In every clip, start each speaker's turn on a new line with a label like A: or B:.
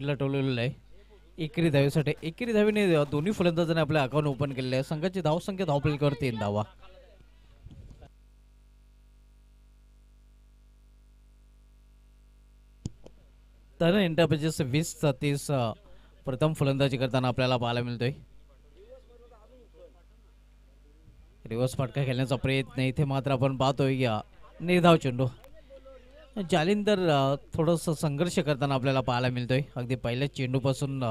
A: साईडला ठेवलेलं आहे एकेरी धावेसाठी. एकेरी धावेने दोन्ही फलंदाजांनी आपल्या अकाउंट ओपन केलेले आहे. संघाची धावसंख्या धावपलीकडे 3 धावा. तर इंटरपेजेस 20-30 प्रथम फलंदाजी करताना आपल्याला पाहायला मिळतोय. रिव्हर्स फटका खेळण्याचा प्रयत्न इथे मात्र आपण पाहतोय या निर्धाव चेंडू. जालिंदर थोडस संघर्ष करताना आपल्याला पाहायला मिळतोय अगदी पहिल्या चेंडूपासून.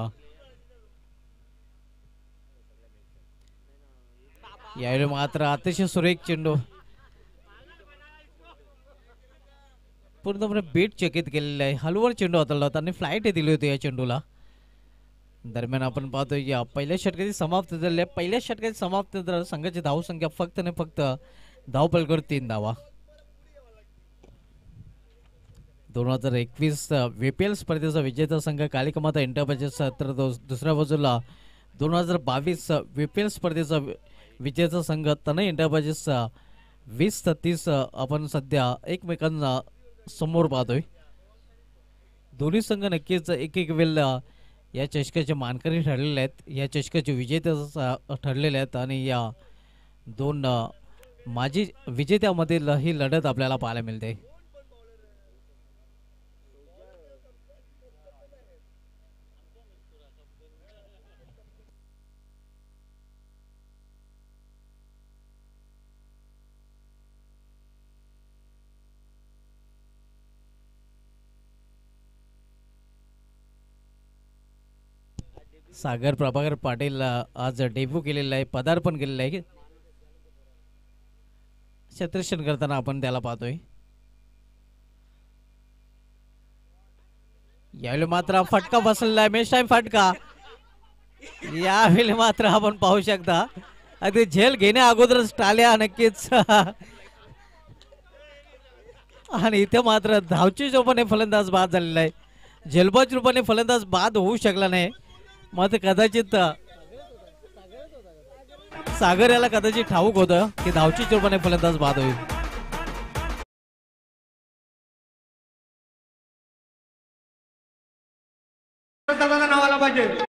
A: यावेळी मात्र अतिशय सुरेख चेंडू पूर्णपणे बेट चकित केलेला आहे. हलवर चेंडू हाताळला होता आणि फ्लाईट दिली होती या चेंडूला. दरम्यान आपण पाहतोय या पहिल्या षटकाची समाप्त झाली आहे. पहिल्या षटकाची समाप्त संघाची धावसंख्या फक्त आणि फक्त धावपलकर 3 धावा. 2021 VPL स्पर्धेचा विजेता संघ कालिका माता इंटरपेजेस. तर दुसऱ्या बाजूला 2022 VPL स्पर्धेचा विजेता संघ तनय इंटरपेजेस. 20-30 आपण सध्या एकमेकांना समोर पाहतोय. दोन्ही संघ नक्कीच एक वेळ या चषकाचे मानकरी ठरलेले आहेत. या चषकाचे विजेते ठरलेले आहेत आणि या दोन माजी विजेत्यामधील ही लढत आपल्याला पाहायला मिळते. सागर प्रभाकर पाटील आज डेब्यू केलेला आहे, पदार्पण केलेलं आहे. क्षेत्ररक्षण करताना आपण त्याला पाहतोय. यावेळी मात्र फटका बसलेला आहे. मेश टाइम फटका. यावेळी मात्र आपण पाहू शकता अगदी झेल घेण्या अगोदरच टाळ्या नक्कीच. आणि इथे मात्र धावची रूपाने फलंदाज बाद झालेला आहे. झेलबाज रूपाने फलंदाज बाद होऊ शकला नाही. मात्र कदाचित सागर याला कदाचित ठाऊक होतं की धावची रूपाने फलंदाज बाद होईल.
B: नावाला पाहिजे.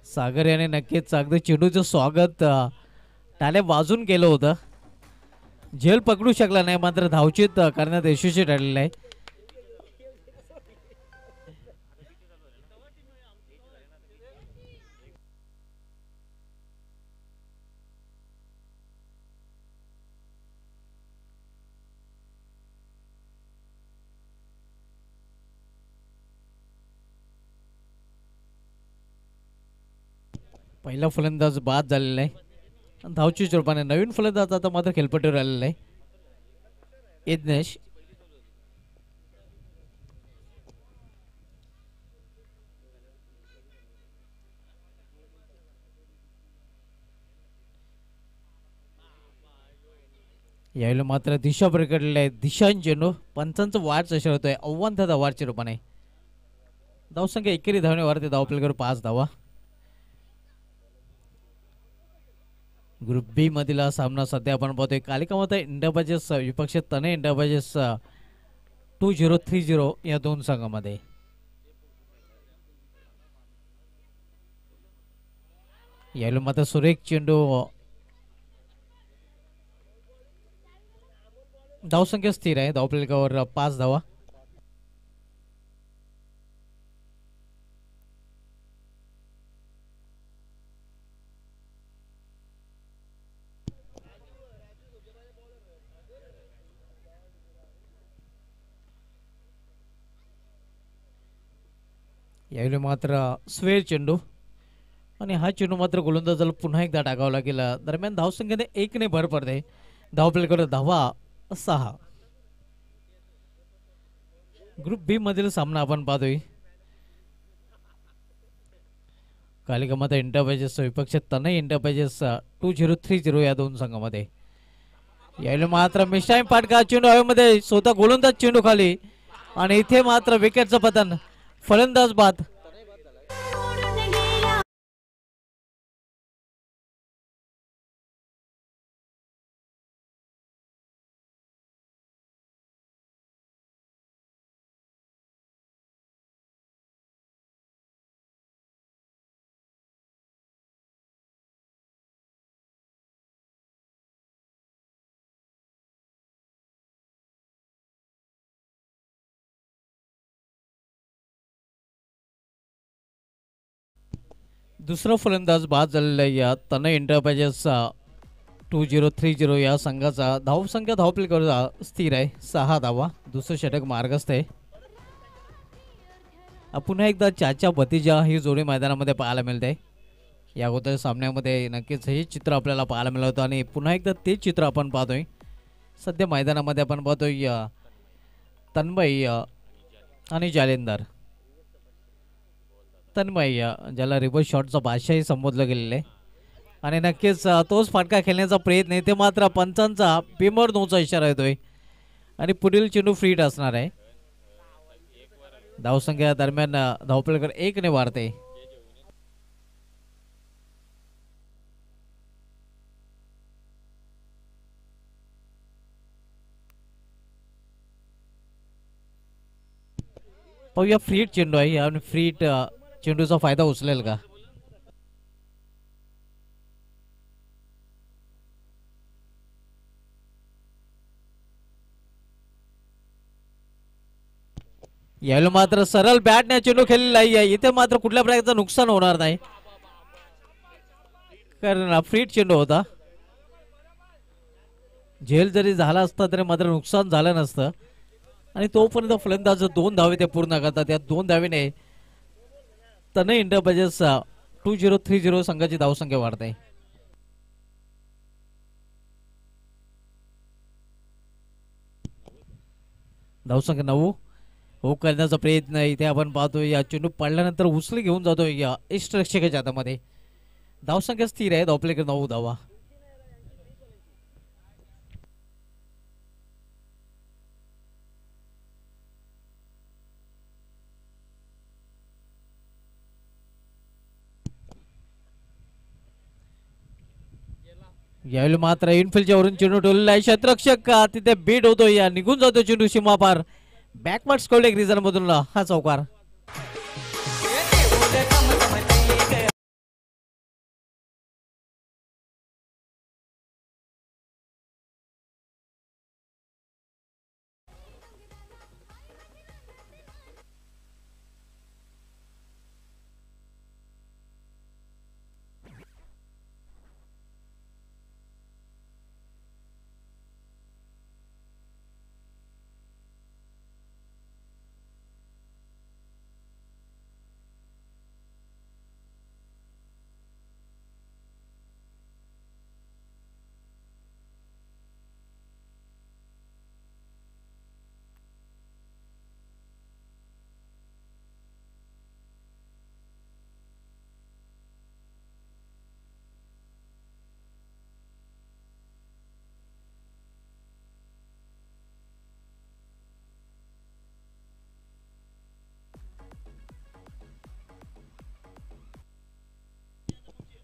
A: सागर याने नक्कीच अगदी चेंडूचं स्वागत टाळ्या वाजून केलं होतं. झेल पकडू शकला नाही मात्र धावचित करण्यात यशस्वी ठरलेला आहे. पहिला फलंदाज बाद झालेला आहे. धावची रूपाने नवीन फलंदाज आता मात्र खेळपट्टीवर आलेला आहे. यज्ञेश यावेळी मात्र दिशा प्रकटलेला आहे. दिशांत चेंडू पंचांचं वाढ अशा होतोय आव्हान त्या धावाच्या रूपाने. धावसंख्या एकेरी धावण्यावरती धावपलीकडे 5 धावा. ग्रुप बी मधील सामना सध्या आपण पाहतोय कालिका माता इंटरपेजेस विपक्ष तनय इंटरपेजेस 2030 या दोन संघामध्ये. यावेळी मात्र सुरेख चेंडू. धावसंख्या स्थिर आहे. धावपलीकावर 5 धावा. यावेळी मात्र स्वेर चेंडू आणि हा चेंडू मात्र गोलंदाजाला पुन्हा एकदा टाकावा लागेल. दरम्यान धावसंख्येने 1 ने भर पडते. धावपलीकडे धावा 6. ग्रुप बी मधील सामना आपण पाहतोय कालिका माता इंटरपेजेस विपक्ष तनय इंटरपेजेस 2030 या दोन संघामध्ये. यावेळी मात्र मिशाई पाटका चेंडू हवेमध्ये स्वतः गोलंदाज चेंडू खाली आणि इथे मात्र विकेटचं पतन. फलंदाज बाद. दुसरा फलंदाज बाद झालेला आहे या तनय एंटरप्राइजेसचा 2030 या संघाचा धावसंख्या धावपलीकर स्थिर आहे 6 धावा. दुसरं षटक मार्गस्थ आहे. पुन्हा एकदा चाचा भतीजा ही जोडी मैदानामध्ये पाहायला मिळते. या अगोदर सामन्यामध्ये नक्कीच हे चित्र आपल्याला पाहायला मिळत होतं आणि पुन्हा एकदा ते चित्र आपण पाहतोय. सध्या मैदानामध्ये आपण पाहतोय तन्मय आणि जालिंदर. तन्मय ज्याला रिव्हर्स शॉटचा बादशाही संबोधलं गेलेलं आहे आणि नक्कीच तोच फटका खेळण्याचा प्रयत्न आहे. ते मात्र पंचांचा बिमर नोचा इशारा येतोय आणि पुढील चेंडू फ्रीट असणार आहे. धावसंख्या दरम्यान धावपळकर 1 ने वाढते. पाहूया फ्रीट चेंडू आहे आणि फ्रीट चेंडूचा फायदा उचलेल का. यावेळी मात्र सरळ बॅटने चेंडू खेळलेला आहे. इथे मात्र कुठल्या प्रकारचं नुकसान होणार नाही कारण फ्रीट चेंडू होता. झेल जरी झाला असता तरी मात्र नुकसान झालं नसतं आणि तोपर्यंत फलंदाज 2 धावे ते पूर्ण करतात. त्या 2 धावेने तनय एंटरप्राइजेस 2030 संघाची धावसंख्या वाढते. धावसंख्या 9 हो करण्याचा प्रयत्न इथे आपण पाहतोय. या चेंडू पडल्यानंतर उचली घेऊन जातोय या इष्टरक्षकाच्या हातामध्ये. धावसंख्या स्थिर आहे. धावपलीकर 9 धावा. यावेळी मात्र इनफिल्डच्या वरून चेंडू ठेवलेला आहे. क्षेत्ररक्षक तिथे बीट होतो. या निघून जातो चेंडू सीमापार. बॅकवर्ड स्कोल्ड एक रिझन मधून हा चौकार.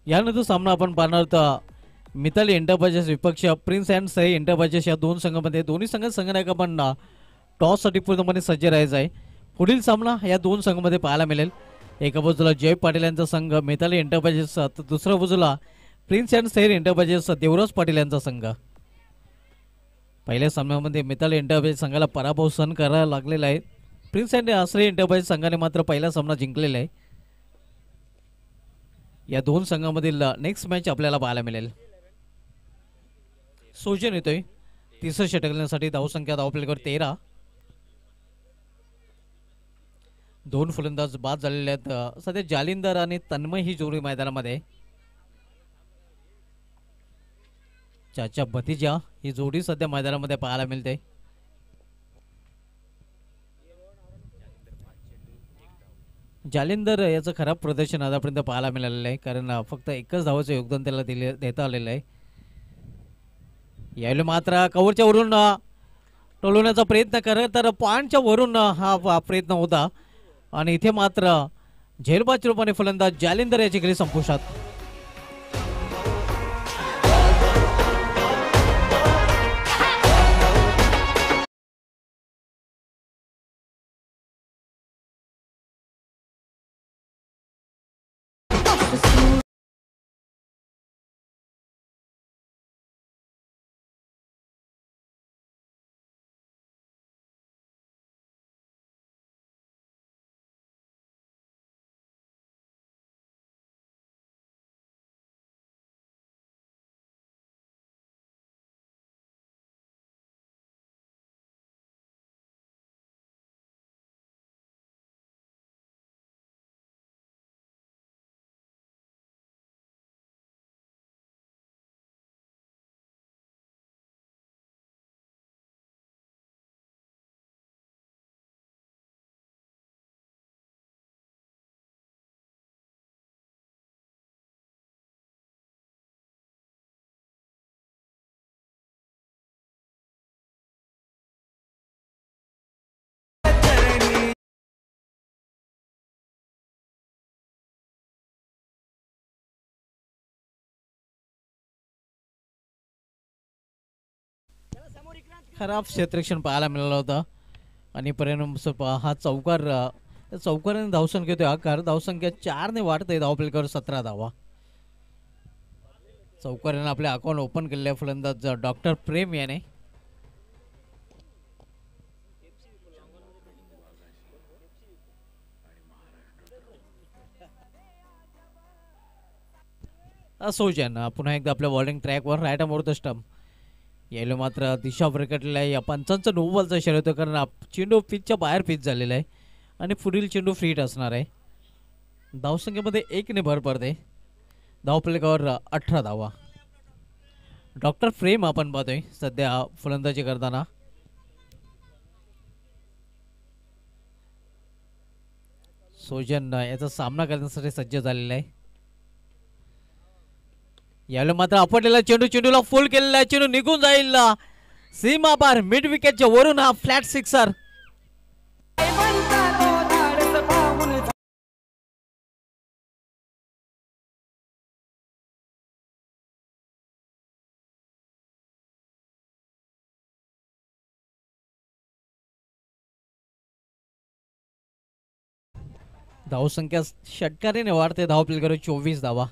A: यानंतर सामना आपण पाहणार तर मिताली एंटरप्राइजेस विपक्ष प्रिन्स अँड सई एंटरप्राइजेस या 2 संघामध्ये दोन्ही संघनायक आपण टॉससाठी पूर्णपणे सज्ज राहायचं आहे. पुढील सामना या 2 संघामध्ये पाहायला मिळेल. एका बाजूला जय पाटील यांचा संघ मिताली एंटरप्राइजेस तर दुसऱ्या बाजूला prince and Sai enterprises Devraj Patil यांचा संघ. पहिल्या सामन्यामध्ये मिताली एंटरप्राइजेस संघाला पराभव सहन करायला लागलेला आहे. प्रिन्स अँड सई एंटरप्राइजेस संघाने मात्र पहिला सामना जिंकलेला आहे. या 2 संघांमधील नेक्स्ट मॅच आपल्याला पाहायला मिळेल. सोजन येतोय तिसरं षटकण्यासाठी. धावसंख्या धावपलीकर 13. 2 फलंदाज बाद झालेले आहेत. सध्या जालिंदर आणि तन्मय ही जोडी मैदानामध्ये. चाचा भतीजा ही जोडी सध्या मैदानामध्ये पाहायला मिळते. जालिंदर याचं खराब प्रदर्शन आतापर्यंत पाहायला मिळालेलं आहे कारण फक्त एकच धावाचं योगदान त्याला देता आलेलं आहे. यावेळी मात्र कव्हरच्या वरून टोलवण्याचा प्रयत्न करत तर पॉइंटच्या वरून हा प्रयत्न होता आणि इथे मात्र झेलबाज रूपाने फलंदाज जालिंदर याची खेळी संपुष्टात. खराब क्षेत्ररक्षण पाहायला मिळालं होतं आणि परिणाम हा चौकाराने धावसंख्या घेतोय आकार. धावसंख्या 4 ने वाढते. धावपलकावर 17 धावा. चौकाराने आपले अकाउंट ओपन केलेले फलंदाज डॉक्टर प्रेम याने. सौजन पुन्हा एकदा आपल्या बॉलिंग ट्रॅकवर राईट मोड स्टंप. यायला मात्र दिशा प्रकटलेला आहे. या पंचांचा नो बॉलचा इशारा होतो कारण चेंडू पिचच्या बाहेर पिच झालेला आहे आणि पुढील चेंडू फ्रीट असणार आहे. धावसंख्येमध्ये 1 ने भर पडते. धावपलकावर 18 धावा. डॉक्टर फ्रेम आपण पाहतोय सध्या फलंदाजी करताना. सोजन याचा सामना करण्यासाठी सज्ज झालेला आहे. यावेळी मात्र आपटलेला चेंडूला फुल केलेला आहे. चेंडू निघून जाईल सीमा पार. मिड विकेटच्या वरून हा फ्लॅट सिक्सर. धावसंख्या षटकारीने वाढते. धावपलकावर 24 धावा.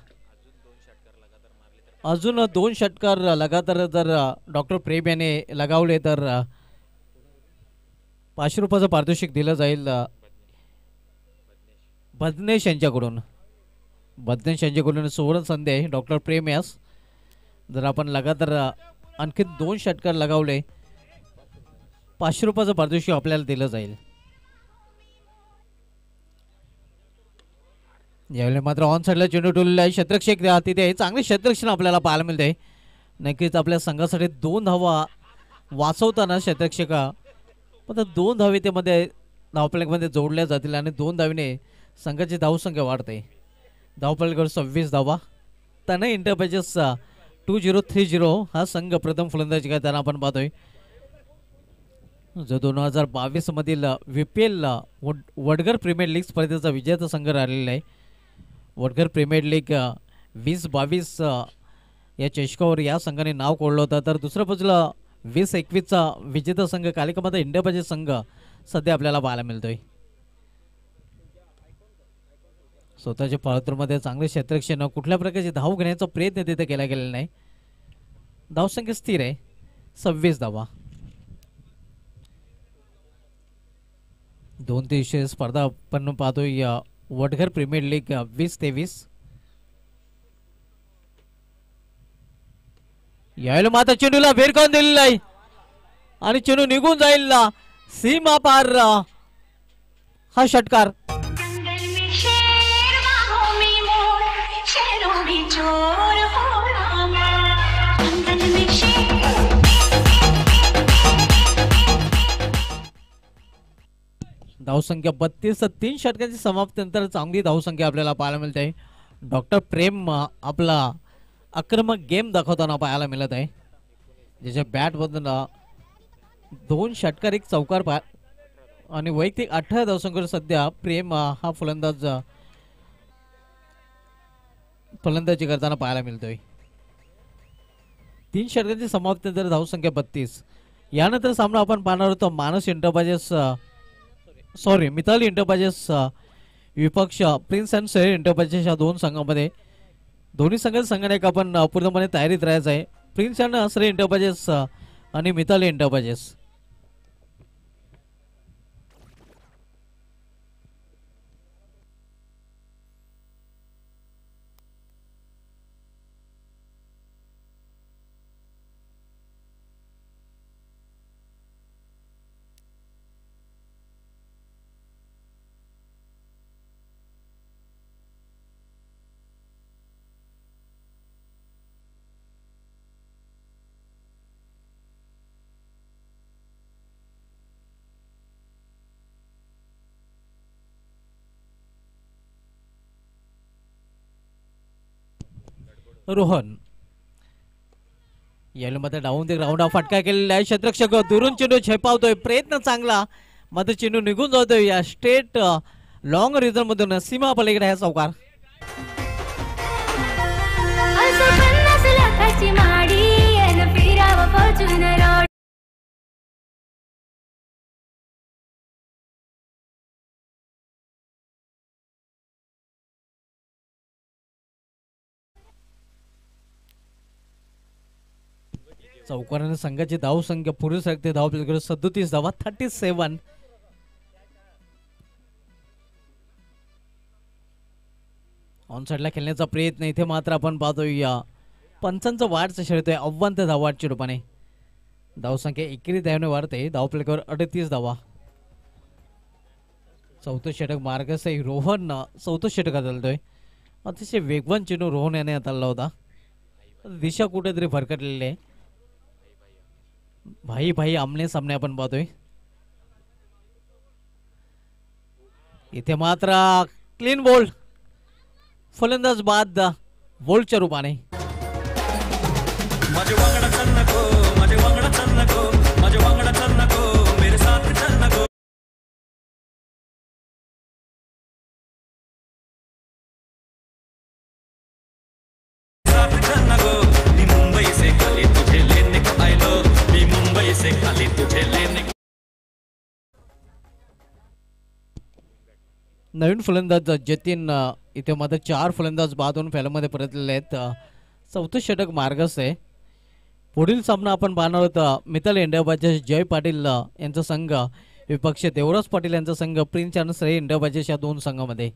A: अजून 2 षटकार लगातार जर डॉक्टर प्रेम याने लगावले तर 500 रुपयाचं पारितोषिक दिलं जाईल बदनेश यांच्याकडून. सुवर्ण संधी आहे डॉक्टर प्रेम यास. जर आपण लगातार आणखी 2 षटकार लगावले 500 रुपयाचं पारितोषिक आपल्याला दिलं जाईल. यावेळी मात्र ऑन साईडला चेंडू ठेवलेला आहे. क्षेत्ररक्षक तिथे चांगले क्षेत्ररक्षण आपल्याला पाहायला मिळते. नक्कीच आपल्या संघासाठी 2 धावा वाचवताना क्षेत्ररक्षक पण 2 धावे त्यामध्ये धावपलकामध्ये जोडल्या जातील आणि 2 धावीने संघाची धावसंख्या वाढते. धावपलकावर 26 धावा. तनय एंटरप्राइजेस 2030 हा संघ प्रथम फलंदाजी करताना आपण पाहतोय. जो 2022 मधील VPL वडगर प्रीमियर लीग स्पर्धेचा विजेता संघ राहिलेला आहे. वडगर प्रीमियर लीग 2022 या चषकावर या संघाने नाव कोरलं होतं. तर दुसऱ्या बाजूला 2021चा विजेता संघ कालिकामाता इंडिया संघ सध्या आपल्याला पाहायला मिळतोय. स्वतःच्या पाळतूरमध्ये चांगले क्षेत्ररक्षण कुठल्या प्रकारचे धाव घेण्याचा प्रयत्न तिथे केला गेलेला नाही. धावसंख्या स्थिर आहे 26 धावा. 2 दिवसीय स्पर्धा आपण पाहतोय वडघर प्रीमियर लीग 2023. यायला मात्र चेंडूला भिरकावून दिलेला आहे आणि चेंडू निघून जाईल सीमा पार. हा षटकार धावसंख्या 32. 3 षटकांची समाप्तीनंतर चांगली धावसंख्या आपल्याला पाहायला मिळते. डॉक्टर प्रेम आपला आक्रमक गेम दाखवताना पाहायला मिळत आहे. ज्याच्या बॅटमधून 2 षटकार 1 चौकार आणि वैयक्तिक 18 धावसंख्येवर सध्या प्रेम हा फलंदाजी करताना पाहायला मिळतोय. 3 षटकांची समाप्तीनंतर धावसंख्या 32. यानंतर सामना आपण पाहणार होतो मिताली एंटरप्राइजेस विपक्ष प्रिन्स अँड सैर एंटरप्राइजेस या 2 संघांमध्ये. दोन्ही संघाने एक आपण पूर्णपणे तयारीत राहायचं आहे. प्रिन्स अँड सैर एंटरप्राइजेस आणि मिताली एंटरप्राइजेस. रोहन याला मात्र डाऊन द ग्राउंड फटका केलेला आहे. क्षेत्ररक्षक दुरून चेंडू झेपावतोय. प्रयत्न चांगला मात्र चेंडू निघून जातोय या स्ट्रेट लॉंग रिझन मधून सीमा पलीकडे हा चौकार. चौकाराने संघाची धावसंख्या पुढे सरकते. धाव आपल्याकडे 37 धावा 37. ऑन साईडला खेळण्याचा प्रयत्न इथे मात्र आपण पाहतोय या पंचांचं वाढचं खेळतोय आव्हान ते धावाच्या रूपाने. धावसंख्या एकेरी धावने वाढते. धाव आपल्याकडे 38 धावा. चौथं षटक मार्गस्थ रोहन चौथं षटक चालतोय. अतिशय वेगवान चेंडू रोहन याने हाताळला होता. दिशा कुठेतरी भरकटलेली आहे. भाई भाई आमने सामने आपण पाहतोय. इथे मात्र क्लीन बोल्ड फलंदाज बाद बोल्डच्या रूपाने.
C: माझे वांगडा चल नको, माझे वांगडा चल नको, माझे वांगडा चल नको, मेरे साथ चल नको. साथ चल नको. मी मुंबई से खाली तुझे लेने को आयलो, मी मुंबई से खाली तुझे लेने.
A: नवीन फलंदाज जतीन इथे मात्र 4 फलंदाज बाद होऊन फॅलमध्ये परतलेले आहेत. चौथं षटक मार्गस्थ आहे. पुढील सामना आपण पाहणार आहोत मिताली इंडियाबाजेस जय पाटील यांचा संघ विपक्ष देवराज पाटील यांचा संघ प्रिन्स आणि श्रेय इंडियाबाजेस या दोन संघामध्ये.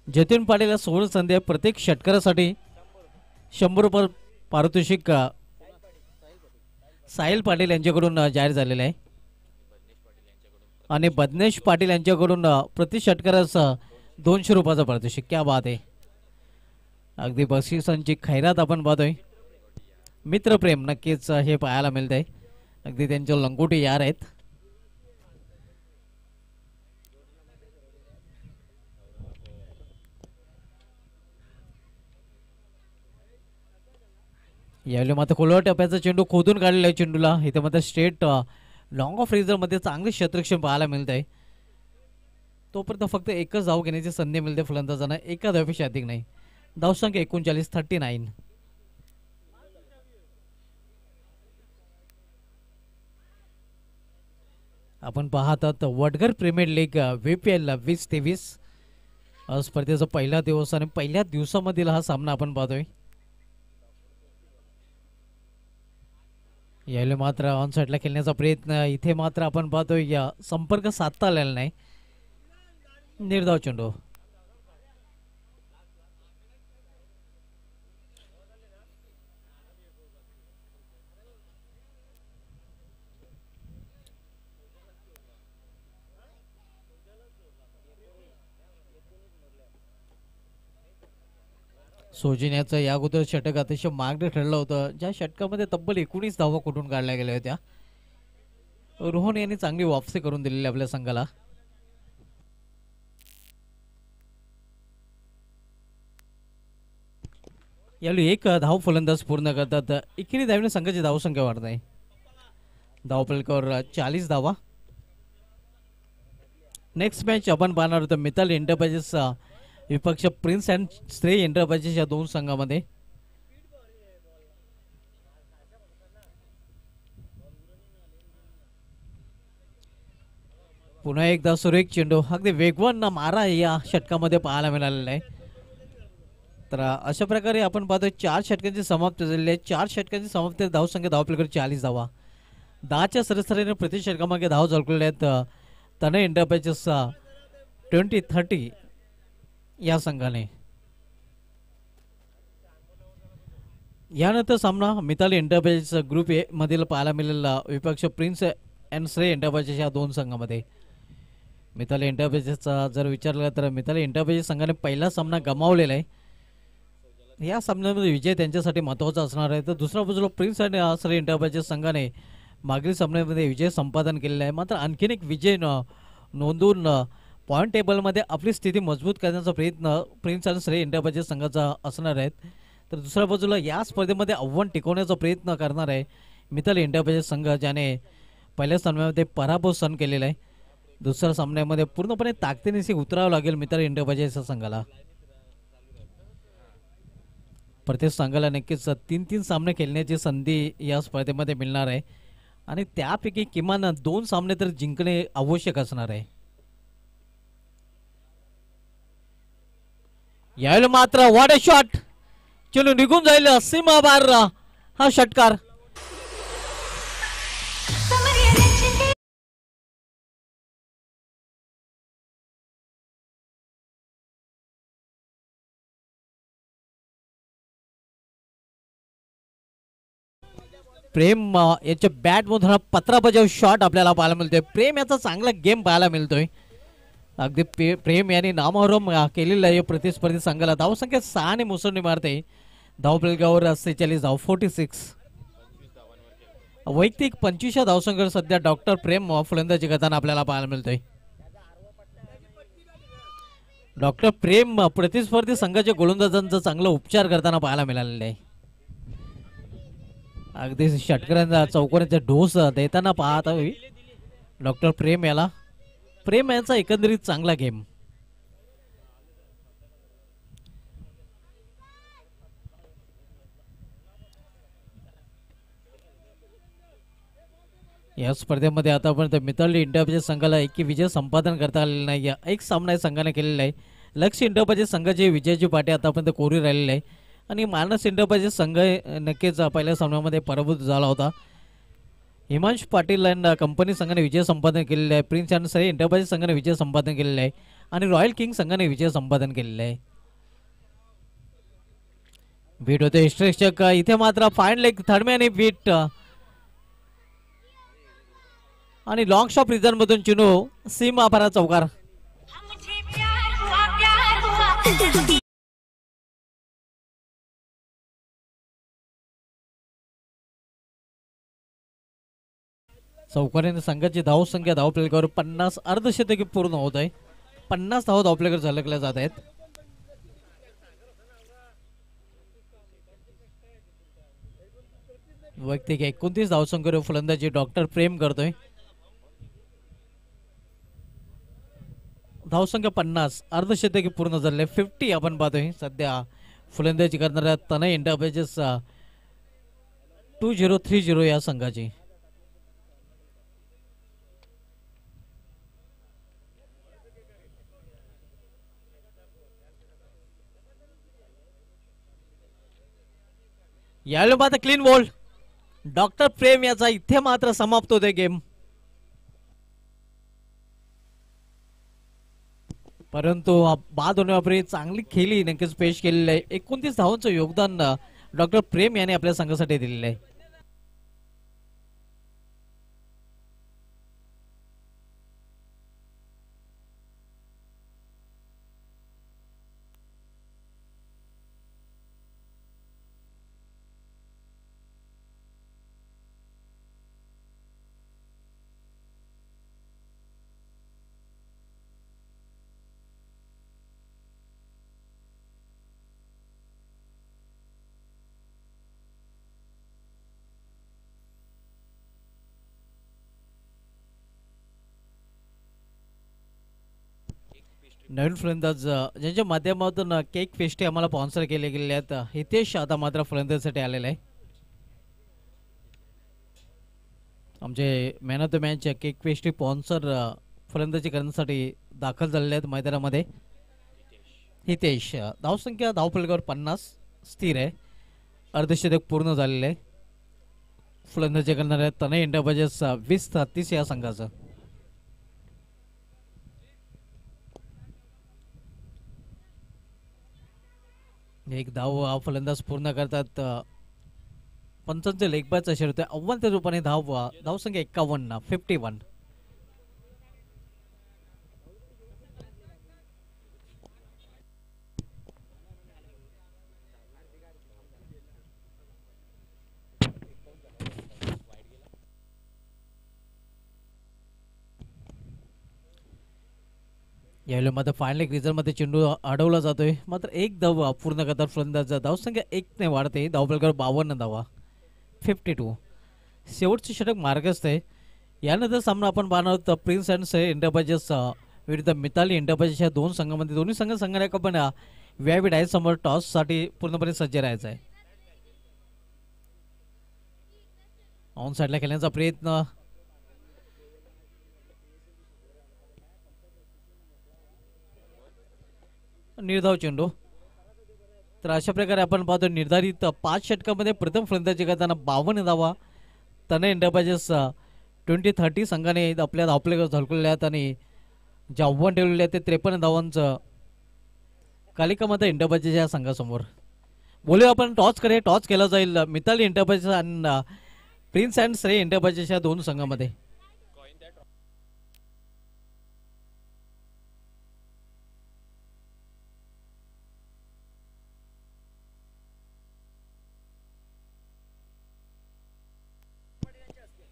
A: जतीन पाटील या 16 संधी आहे. प्रत्येक षटकारासाठी 100 रुपये पारितोषिक साहिल पाटील यांच्याकडून जाहीर झालेले आहे आणि बदनेश पाटील यांच्याकडून प्रति षटकारास 200 रुपयाचं पारितोषिक. क्या बात आहे. अगदी बक्षिसांची खैरात आपण पाहतोय. मित्रप्रेम नक्कीच हे पाहायला मिळत आहे. अगदी त्यांच्या लंगोटी यार आहेत. यावेळी मात्र खोलवर टप्प्याचा चेंडू खोदून काढलेला आहे. चेंडूला इथे मात्र स्ट्रेट लॉंग ऑफ रेझर मध्ये चांगले क्षेत्ररक्षण पाहायला मिळत आहे. तोपर्यंत फक्त एकच धाव घेण्याची संधी मिळते फलंदाजांना. एका धावेपेक्षा अधिक नाही. धावसंख्या 39 39. आपण पाहतात वडगर प्रीमियर लीग VPL 2023 स्पर्धेचा पहिला दिवस आणि पहिल्या दिवसामधील हा सामना आपण पाहतोय. यावेळी मात्र ऑन साईडला खेळण्याचा प्रयत्न इथे मात्र आपण पाहतोय या संपर्क साधता आलेला नाही. निर्धाव चेंडू. सोजिन्याचं या अगोदर षटक अतिशय मागणं ठरलं होतं. ज्या षटकामध्ये तब्बल 19 धावा कुठून काढल्या गेल्या होत्या. रोहन यांनी चांगली वापसी करून दिलेली आपल्या संघाला. यावेळी एक धाव फलंदाज पूर्ण करतात. एकेरी धावने संघाची धावसंख्या वाढत आहे. धाव फलकावर 40 धावा. नेक्स्ट मॅच आपण पाहणार होतो मिताली एंटरप्राइजेस विपक्ष प्रिन्स अँड श्रेय एंटरप्राइजेस या दोन संघामध्ये. पुन्हा एकदा सुरेख चेंडू. अगदी वेगवान मारा या षटकामध्ये पाहायला मिळालेला आहे. तर अशा प्रकारे आपण पाहतो 4 षटकांची समाप्ती झालेली आहे. 4 षटकांची समाप्ती धावसंख्या धाव आपल्याकडे 40 धावा. 10च्या सरासरीने प्रति षटकामागे धाव झळकलेले आहेत तनय एंटरप्राइजेस 20-30 या संघाने. यानंतर सामना मिताली एंटरप्राइजेस ग्रुप ए मधील पाहायला मिळालेला विपक्ष प्रिन्स अँड श्रेय एंटरप्राइजेस या दोन संघामध्ये. मिताली एंटरप्राइजेसचा जर विचारला तर मिताली एंटरप्राइजेस संघाने पहिला सामना गमावलेला आहे. या सामन्यामध्ये विजय त्यांच्यासाठी महत्त्वाचा असणार आहे. तर दुसऱ्या बाजूला प्रिन्स अँड श्रेय एंटरप्राइजेस संघाने मागील सामन्यामध्ये विजय संपादन केलेला आहे. मात्र आणखीन एक विजय नोंदवून पॉईंट टेबलमध्ये आपली स्थिती मजबूत करण्याचा प्रयत्न प्रिन्स आणि श्रेय एंटरप्राइजेस संघाचा असणार आहेत. तर दुसऱ्या बाजूला या स्पर्धेमध्ये आव्हान टिकवण्याचा प्रयत्न करणार आहे मिताली एंटरप्राइजेस संघ, ज्याने पहिल्या सामन्यामध्ये पराभव सहन केलेला आहे. दुसऱ्या सामन्यामध्ये पूर्णपणे ताकदीनिशी उतरावं लागेल मिताली एंटरप्राइजेस संघाला. प्रत्येक संघाला नक्कीच 3-3 सामने खेळण्याची संधी या स्पर्धेमध्ये मिळणार आहे आणि त्यापैकी किमान 2 सामने तर जिंकणे आवश्यक असणार आहे. यावेळी मात्र व्हॉट अ शॉट. चलो निघून जाईल सीमा बार हा षटकार प्रेम याच्या बॅट मधून पत्रा बजाव शॉट आपल्याला पाहायला मिळतोय. प्रेम याचा चांगला गेम पाहायला मिळतोय. अगदी प्रेम यांनी नामोहरम केलेलं आहे प्रतिस्पर्धी संघाला. धावसंख्या 6 ने मुसंडी मारते. धावफलकावर 46 धाव 46. वैयक्तिक 25 धावसंख्येवर सध्या डॉक्टर प्रेम फलंदाजी करताना आपल्याला पाहायला मिळतोय. डॉक्टर प्रेम प्रतिस्पर्धी संघाच्या गोलंदाजांचा चांगला उपचार करताना पाहायला मिळालेला आहे. अगदी षटकरांचा चौकोनाचा ढोस देताना पाहत डॉक्टर प्रेम याला. प्रेम यांचा एकंदरीत चांगला गेम. या स्पर्धेमध्ये आतापर्यंत मिताली इंडियाच्या संघाला एक विजय संपादन करता आलेला नाही. एक सामना या संघाने केलेला आहे. लक्ष इंडियाच्या संघाची विजयाची पाठी आतापर्यंत कोरी राहिलेली आहे आणि मानस इंडियाचे संघ नक्कीच पहिल्या सामन्यामध्ये पराभूत झाला होता. हिमांश पाटील अँड कंपनी संघाने विजय संपादन केलेला आहे. प्रिन्स अँड सरी इंडियाच्या संघाने विजय संपादन केलेला आहे आणि रॉयल किंग संघाने विजय संपादन केलेला आहे. बीट होते इष्टरक्षक इथे मात्र फाईन लेग थर्डमॅन बीट आणि लॉंग शॉप रिझन मधून चिनू सीमा पारा चौकार. चौकारीने संघाची धावसंख्या धावफलकावर 50 अर्धशतकी पूर्ण होत आहे. 50 धाव धावफलकावर झलकल्या जात आहेत. वैयक्तिक 29 धावसंख्येवर फलंदाजी डॉक्टर प्रेम करतोय. धावसंख्या 50 अर्धशतकी पूर्ण झाले 50 आपण पाहतोय. सध्या फलंदाजी करणाऱ्या तनय इंडियाबेजेस 2030 या संघाची. यावेळी मात्र क्लीन बॉल डॉक्टर प्रेम याचा इथे मात्र समाप्त होते गेम. परंतु बाद होण्यापूर्वी चांगली खेळी नक्कीच पेश केलेली आहे. 29 धावांचं योगदान डॉक्टर प्रेम याने आपल्या संघासाठी दिलेलं आहे. नवीन फलंदाज ज्यांच्या माध्यमातून केक पेस्ट्री आम्हाला स्पॉन्सर केले गेले आहेत हितेश आता मात्र फलंदाजीसाठी आलेला आहे. आमचे man of the match cake pastry sponsor फलंदाजी करण्यासाठी दाखल झालेले आहेत मैदानामध्ये. हितेश धावसंख्या धावफलकावर 50 स्थिर आहे. अर्धशतक पूर्ण झालेलं आहे. फलंदाजी करणाऱ्या तनय इंडियाबेजेस 20-30 या संघाचं. एक धाव फलंदाज पूर्ण करतात. पंचांचे लेगबाज असे होते. अव्वल रूपाने धावसंख्या 51 51. यावेळी मात्र फायनल रिझल्ट मध्ये चेंडू अडवला जातोय. मात्र एक धाव पूर्ण करतात फलंदाज. धावसंख्या 1 ने वाढते. धावफलकावर 52 धावा 52. शेवटचे षटक मार्गस्थ आहे. यानंतर सामना आपण पाहणार आहोत प्रिन्स अँड सरी इंडियाबेजेस विरुद्ध मिताली इंडियाबेजेस या दोन संघांमध्ये. दोन्ही संघाने आपण व्यायावी डाय समोर टॉस साठी पूर्णपणे सज्ज राहायचं आहे. ऑन साइडला खेळण्याचा प्रयत्न. निर्धाव चेंडू तर अशा प्रकारे आपण पाहतो निर्धारित 5 षटकामध्ये प्रथम फलंदाजी करताना 52 धावा तनय एंटरप्राइजेस 2030 संघाने आपल्या धावपले झळकवले आहेत आणि जे आव्हान ठेवलेले आहे ते 53 धावांचं कालिका माता एंटरप्राइजेस या संघासमोर. बोलूया आपण टॉसकडे. टॉस केला जाईल मिताली एंटरप्राइजेस आणि प्रिन्स अँड श्रेय एंटरप्राइजेस या दोन संघामध्ये.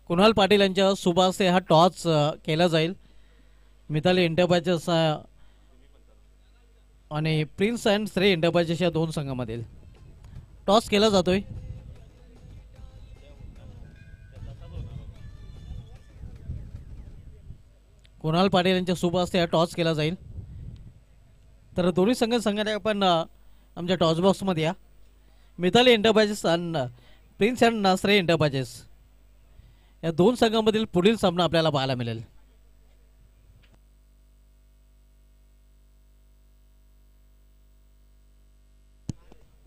A: कुणाल पाटील यांच्या सुभाषे हा टॉस केला जाईल मिताली एंटरप्राइजेस आणि प्रिन्स अँड श्रेय एंटरप्राइजेस या दोन संघामधील टॉस केला जातोय. कुणाल पाटील यांच्या सुभाषे हा टॉस केला जाईल. तर दोन्ही संघाने आपण आमच्या टॉस बॉक्समध्ये या. मिताली एंटरप्राइजेस आणि प्रिन्स अँड श्रेय एंटरप्राइजेस या दोन संघांमधील पुढील सामना आपल्याला पाहायला मिळेल.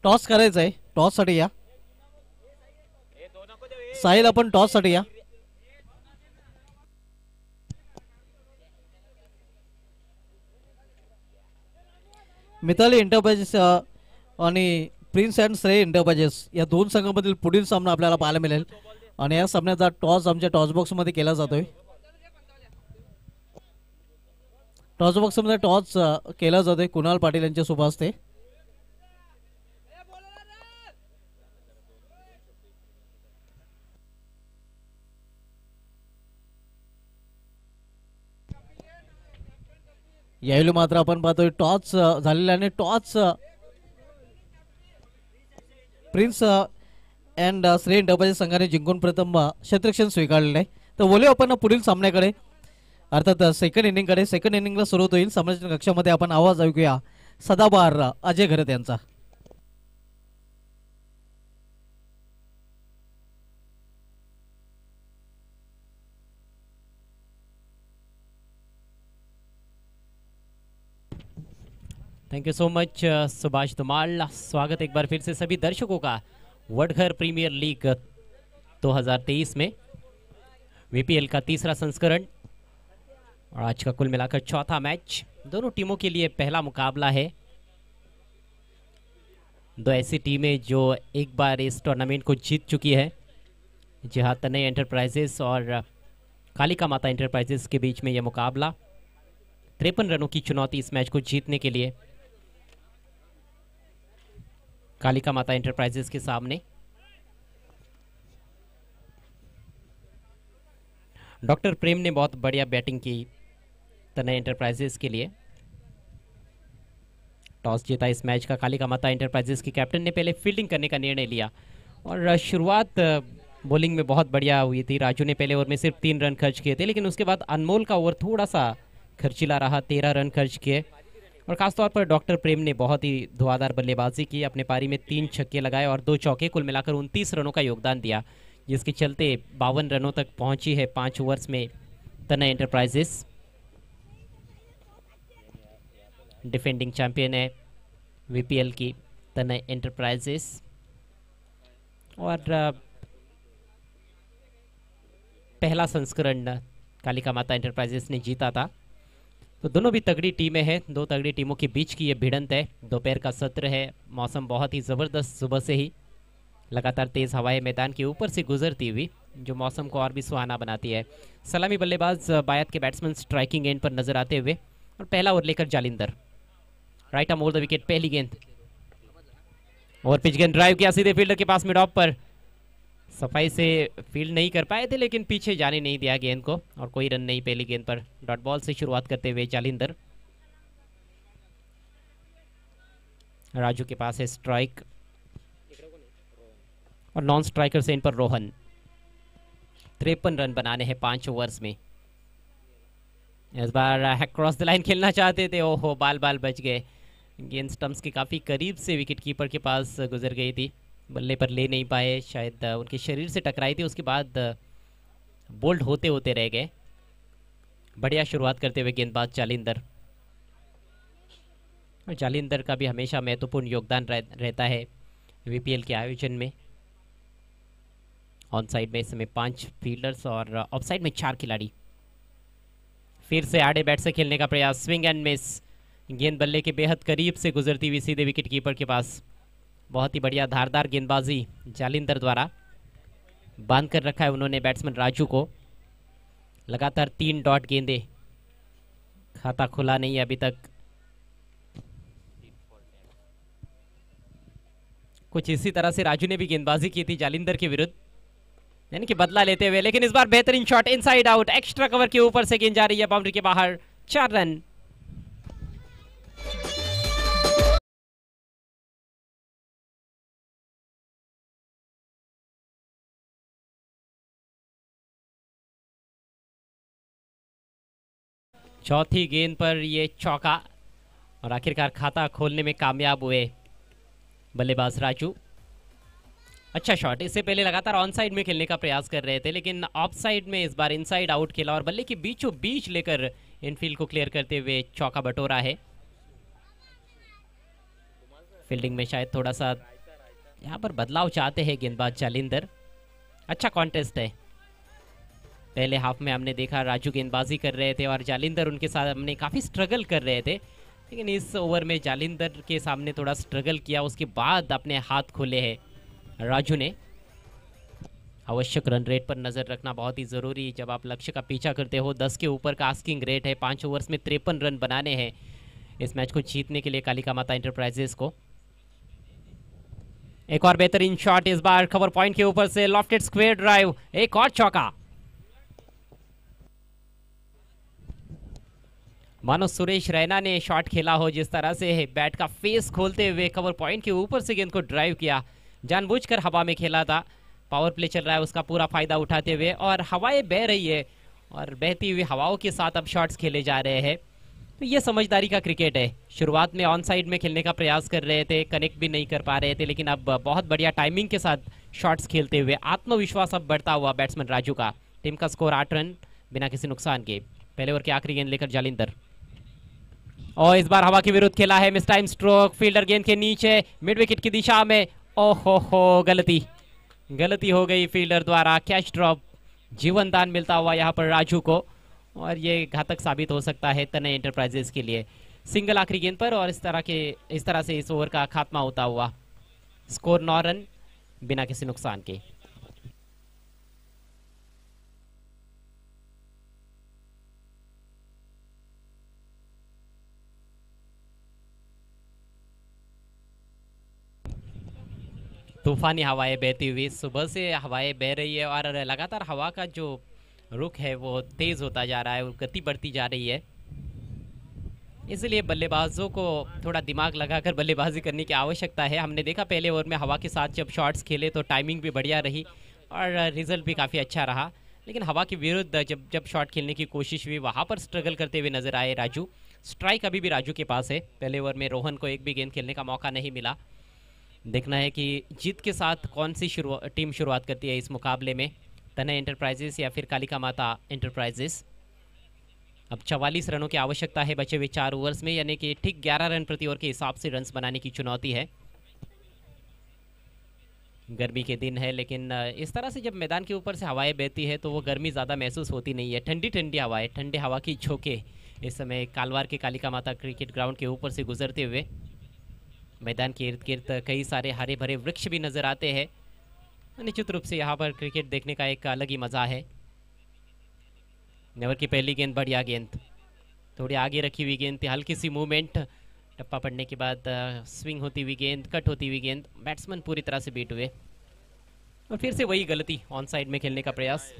A: टॉस करायचा आहे. टॉस साठी या साहिल, आपण टॉस साठी या. मिताली एंटरप्राइजेस आणि प्रिन्स अँड श्रेय एंटरप्राइजेस या दोन संघांमधील पुढील सामना आपल्याला पाहायला मिळेल आणि या सामन्याचा टॉस आमच्या टॉस बॉक्स मध्ये केला जातोय. टॉस बॉक्स मध्ये टॉस केला जातोय कुणाल पाटील यांच्या शुभ हस्ते. यावेळी मात्र आपण पाहतोय टॉस झालेला आणि टॉस प्रिन्स अँड श्रेय एंटरप्राइजेस संघाने जिंकून प्रथम क्षेत्ररक्षण स्वीकारलेलं आहे. तर बोलूया आपण पुढील सामन्याकडे, अर्थात सेकंड इनिंगकडे. सेकंड इनिंगला सुरुवात होईल. सामन्याच्या कक्षामध्ये आपण आवाज ऐकूया सदाबहार अजय घरत यांचा.
D: Thank you so much Subhash Dhumal. स्वागत एक बार फिर से सभी दर्शकों का वडघर प्रीमियर लीग 2023 में वीपीएल का तीसरा संस्करण और आज का कुल मिलाकर चौथा मैच. दोनों टीमों के लिए पहला मुकाबला है. दो ऐसी टीमें जो एक बार इस टूर्नामेंट को जीत चुकी है. जहां तनय एंटरप्राइजेस और कालिका माता एंटरप्राइजेस के बीच में यह मुकाबला. 53 रनों की चुनौती इस मैच को जीतने के लिए कालिका माता एंटरप्राइजेस के सामने. डॉक्टर प्रेम ने बहुत बढ़िया बैटिंग की तनय एंटरप्राइजेस के लिए. टॉस जीता इस मैच का कालिका माता एंटरप्राइजेस के कैप्टन ने पहले फील्डिंग करने का निर्णय लिया और शुरुआत बॉलिंग में बहुत बढ़िया हुई थी. राजू ने पहले ओवर में सिर्फ 3 रन खर्च किए थे, लेकिन उसके बाद अनमोल का ओवर थोड़ा सा खर्चीला रहा. 13 रन खर्च किए और खासतौर पर डॉक्टर प्रेम ने बहुत ही धुआंधार बल्लेबाजी की. अपने पारी में 3 छक्के लगाए और 2 चौके, कुल मिलाकर 29 रनों का योगदान दिया, जिसके चलते 52 रनों तक पहुंची है 5 ओवर्स में तनय एंटरप्राइजेस. डिफेंडिंग चैंपियन है वीपीएल की तनय एंटरप्राइजेस और पहला संस्करण कालिका माता एंटरप्राइजेस ने जीता था. तो दोनों भी तगड़ी टीमें हैं. दो तगड़ी टीमों के बीच की ये भिड़ंत है. दोपहर का सत्र है. मौसम बहुत ही ज़बरदस्त. सुबह से ही लगातार तेज़ हवाएं मैदान के ऊपर से गुजरती हुई जो मौसम को और भी सुहाना बनाती है. सलामी बल्लेबाज बायत के बैट्समैन स्ट्राइकिंग एंड पर नजर आते हुए और पहला ओवर लेकर Jalinder. Right arm over the wicket. पहली गेंद और पिच गेंद ड्राइव किया सीधे फील्डर के पास मिड ऑफ पर. सफाई से फील्ड नहीं कर पाए थे, लेकिन पीछे जाने नहीं दिया गेंद को और कोई रन नहीं पहली गेंद पर. डॉट बॉल से शुरुआत करते हुए जालिंदर. राजू के पास है स्ट्राइक और नॉन स्ट्राइकर से इन पर रोहन. 53 रन बनाने हैं 5 ओवर्स में. इस बार क्रॉस द लाइन खेलना चाहते थे. ओहो, बाल बाल बच गए. गेंद स्टंप्स के काफ़ी करीब से विकेट कीपर के पास गुजर गई थी. बल्ले पर ले नहीं पाए, शायद उनके शरीर से टकराई थी. उसके बाद बोल्ड होते होते रह गए. बढ़िया शुरुआत करते हुए गेंदबाज जालिंदर और जालिंदर का भी हमेशा महत्वपूर्ण योगदान रहता है वीपीएल के आयोजन में। ऑन साइड में इस समय 5 फील्डर्स और ऑफ साइड में 4 खिलाड़ी। फिर से आड़े बैट से खेलने का प्रयास, स्विंग एंड मिस। गेंद बल्ले के बेहद करीब से गुजरती हुई सीधे विकेट कीपर के पास। बहुत ही बढ़िया धारदार गेंदबाजी जालिंदर द्वारा। बांध कर रखा है उन्होंने बैट्समैन राजू को। लगातार 3 डॉट गेंदे, खाता खुला नहीं है अभी तक। कुछ इसी तरह से राजू ने भी गेंदबाजी की थी जालिंदर के विरुद्ध, यानी कि बदला लेते हुए, लेकिन इस बार बेहतरीन shot inside out, extra cover के ऊपर से गेंद जा रही है बाउंड्री के बाहर। 4 रन। चौथी गेंद पर ये चौका और आखिरकार खाता खोलने में कामयाब हुए बल्लेबाज राजू। अच्छा शॉट। इससे पहले लगातार ऑन साइड में खेलने का प्रयास कर रहे थे, लेकिन ऑफ साइड में इस बार इनसाइड आउट खेला और बल्ले के बीचों बीच लेकर इनफील्ड को क्लियर करते हुए चौका बटोरा है। फील्डिंग में शायद थोड़ा सा यहाँ पर बदलाव चाहते हैं गेंदबाज जालिंदर। अच्छा कॉन्टेस्ट है। पहले हाफ में हमने देखा राजू गेंदबाजी कर रहे थे और जालिंदर उनके सामने काफ़ी स्ट्रगल कर रहे थे, लेकिन इस ओवर में जालिंदर के सामने थोड़ा स्ट्रगल किया, उसके बाद अपने हाथ खोले हैं राजू ने। आवश्यक रन रेट पर नज़र रखना बहुत ही ज़रूरी जब आप लक्ष्य का पीछा करते हो। 10 के ऊपर का आस्किंग रेट है। 5 ओवर्स में 53 रन बनाने हैं इस मैच को जीतने के लिए कालिका माता इंटरप्राइजेस को। एक और बेहतरीन शॉट, इस बार कवर पॉइंट के ऊपर से लॉफ्टेड स्क्वायर ड्राइव, एक और चौका। मानो सुरेश रैना ने शॉट खेला हो, जिस तरह से बैट का फेस खोलते हुए कवर पॉइंट के ऊपर से गेंद को ड्राइव किया। जानबूझकर हवा में खेला था। पावर प्ले चल रहा है उसका पूरा फायदा उठाते हुए, और हवाएं बह रही है और बहती हुई हवाओं के साथ अब शॉट्स खेले जा रहे हैं। तो ये समझदारी का क्रिकेट है। शुरुआत में ऑन साइड में खेलने का प्रयास कर रहे थे, कनेक्ट भी नहीं कर पा रहे थे, लेकिन अब बहुत बढ़िया टाइमिंग के साथ शॉट्स खेलते हुए आत्मविश्वास अब बढ़ता हुआ बैट्समैन राजू का। टीम का स्कोर 8 रन बिना किसी नुकसान के। पहले ओवर की आखिरी गेंद लेकर जालिंदर, और इस बार हवा के विरुद्ध खेला है। मिस टाइम स्ट्रोक, फील्डर गेंद के नीचे मिड विकेट की दिशा में। ओहो गलती हो गई फील्डर द्वारा। कैच ड्रॉप, जीवन दान मिलता हुआ यहाँ पर राजू को, और ये घातक साबित हो सकता है तनय एंटरप्राइजेस के लिए। सिंगल आखिरी गेंद पर और इस तरह से इस ओवर का खात्मा होता हुआ। स्कोर 9 रन बिना किसी नुकसान के। तूफानी हवाएं बहती हुई, सुबह से हवाएं बह रही है और लगातार हवा का जो रुख है वो तेज होता जा रहा है, वो गति बढ़ती जा रही है। इसलिए बल्लेबाजों को थोड़ा दिमाग लगाकर बल्लेबाजी करने की आवश्यकता है। हमने देखा पहले ओवर में हवा के साथ जब शॉट्स खेले तो टाइमिंग भी बढ़िया रही और रिजल्ट भी काफ़ी अच्छा रहा, लेकिन हवा के विरुद्ध जब शॉट खेलने की कोशिश हुई वहाँ पर स्ट्रगल करते हुए नजर आए राजू। स्ट्राइक अभी भी राजू के पास है। पहले ओवर में रोहन को एक भी गेंद खेलने का मौका नहीं मिला। देखना है कि जीत के साथ कौन सी टीम शुरुआत करती है इस मुकाबले में, तनय एंटरप्राइजेस या फिर कालिका माता एंटरप्राइजेस। अब 44 रनों की आवश्यकता है बचे हुए 4 ओवर्स में, यानी कि ठीक 11 रन प्रति ओवर के हिसाब से रन्स बनाने की चुनौती है। गर्मी के दिन है, लेकिन इस तरह से जब मैदान के ऊपर से हवाएं बहती है तो वो गर्मी ज़्यादा महसूस होती नहीं है। ठंडी ठंडी हवाएं, ठंडे हवा की झोंके इस समय कालवार के कालिका माता क्रिकेट ग्राउंड के ऊपर से गुजरते हुए मैदान के इर्द गिर्द कई सारे हरे भरे वृक्ष भी नजर आते हैं। निश्चित रूप से यहाँ पर क्रिकेट देखने का एक अलग ही मज़ा है। नेवर की पहली गेंद बढ़िया गेंद, थोड़ी आगे रखी हुई गेंद थी, हल्की सी मूवमेंट, टप्पा पड़ने के बाद स्विंग होती हुई गेंद, कट होती हुई गेंद, बैट्समैन पूरी तरह से बीट हुए और फिर से वही गलती, ऑन साइड में खेलने का प्रयास।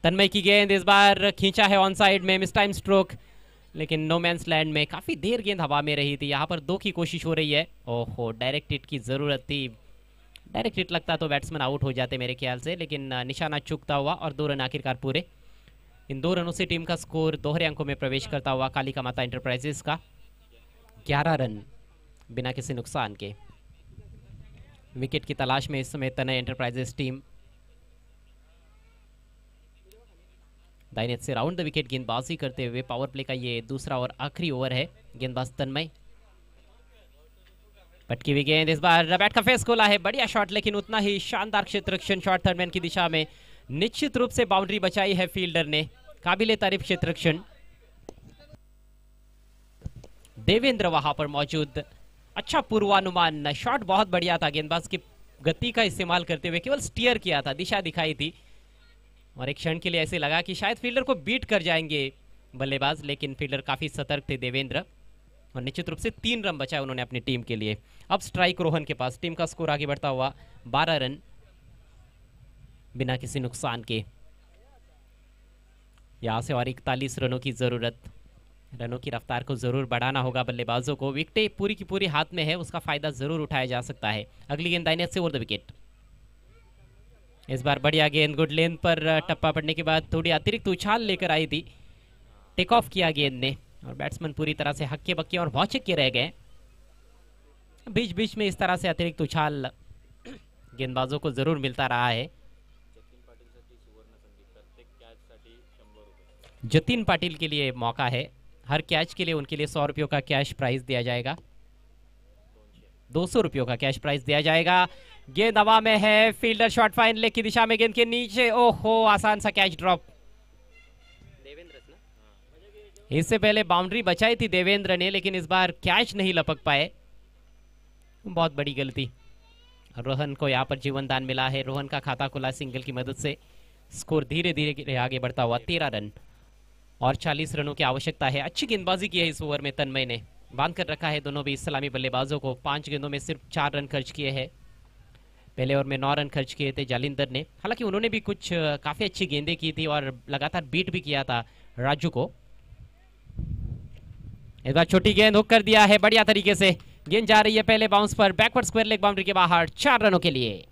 D: तन्मय की गेंद इस बार खींचा है ऑन साइड में, मिस टाइम स्ट्रोक, लेकिन नो मैंस लैंड में काफ़ी देर गेंद हवा में रही थी। यहाँ पर 2 की कोशिश हो रही है। ओहो, डायरेक्ट हिट की ज़रूरत थी। डायरेक्ट हिट लगता तो बैट्समैन आउट हो जाते मेरे ख्याल से, लेकिन निशाना चूकता हुआ और 2 रन आखिरकार पूरे। इन 2 रनों से टीम का स्कोर दोहरे अंकों में प्रवेश करता हुआ कालिका माता एंटरप्राइजेस का 11 रन बिना किसी नुकसान के। विकेट की तलाश में इस समय तनय एंटरप्राइजेस टीम। दाहिने से राउंड द विकेट गेंदबाजी करते हुए पावर प्ले का ये दूसरा और आखिरी ओवर है। गेंदबाज तन्मय, पटकी हुई गेंद, इस बार बैट का फेस खोला है, बढ़िया शॉट, लेकिन उतना ही शानदार क्षेत्र रक्षण शॉट थर्ड मैन की दिशा में, निश्चित रूप से बाउंड्री बचाई है फील्डर ने, काबिले तारीफ क्षेत्र रक्षण। देवेंद्र वहां पर मौजूद, अच्छा पूर्वानुमान, शॉट बहुत बढ़िया था, गेंदबाज की गति का इस्तेमाल करते हुए केवल स्टीयर किया था, दिशा दिखाई थी और एक क्षण के लिए ऐसे लगा कि शायद फील्डर को बीट कर जाएंगे बल्लेबाज, लेकिन फील्डर काफी सतर्क थे देवेंद्र और निश्चित रूप से 3 रन बचाए उन्होंने अपनी टीम के लिए। अब स्ट्राइक रोहन के पास, टीम का स्कोर आगे बढ़ता हुआ 12 रन बिना किसी नुकसान के। यहां से और 41 रनों की जरूरत, रनों की रफ्तार को जरूर बढ़ाना होगा बल्लेबाजों को, विकेटें पूरी की पूरी हाथ में है, उसका फायदा जरूर उठाया जा सकता है। अगली गेंद दाहिने से ओवर द विकेट, इस बार बढ़िया गेंद, गुड लेंथ पर टप्पा पड़ने के बाद थोड़ी अतिरिक्त उछाल लेकर आई थी, टेक ऑफ किया गेंद ने और बैट्समैन पूरी तरह से हक्के बक्के और भौचक्के रह गए। बीच बीच में इस तरह से अतिरिक्त उछाल गेंदबाजों को जरूर मिलता रहा है। जतिन पाटिल के लिए मौका है, हर कैच के लिए उनके लिए 100 रुपयों का कैश प्राइज दिया जाएगा, 200 रुपयों का कैश प्राइज दिया जाएगा। गेंद हवा में है, फील्डर शॉट फाइन लेग की दिशा में, गेंद के नीचे, ओहो आसान सा कैच ड्रॉप। इससे पहले बाउंड्री बचाई थी देवेंद्र ने, लेकिन इस बार कैच नहीं लपक पाए, बहुत बड़ी गलती। रोहन को यहाँ पर जीवन दान मिला है, रोहन का खाता खुला सिंगल की मदद से, स्कोर धीरे धीरे आगे बढ़ता हुआ 13 रन और 40 रनों की आवश्यकता है। अच्छी गेंदबाजी की है इस ओवर में तन्मय ने, बांध कर रखा है दोनों भी सलामी बल्लेबाजों को, 5 गेंदों में सिर्फ 4 रन खर्च किए हैं, पहले ओवर में 9 रन खर्च किए थे जालिंदर ने, हालांकि उन्होंने भी कुछ काफी अच्छी गेंदें की थी और लगातार बीट भी किया था राजू को। इस बार छोटी गेंद हुक कर दिया है बढ़िया तरीके से, गेंद जा रही है पहले बाउंस पर, बैकवर्ड स्क्वायर लेग बाउंड्री के बाहर, 4 रनों के लिए।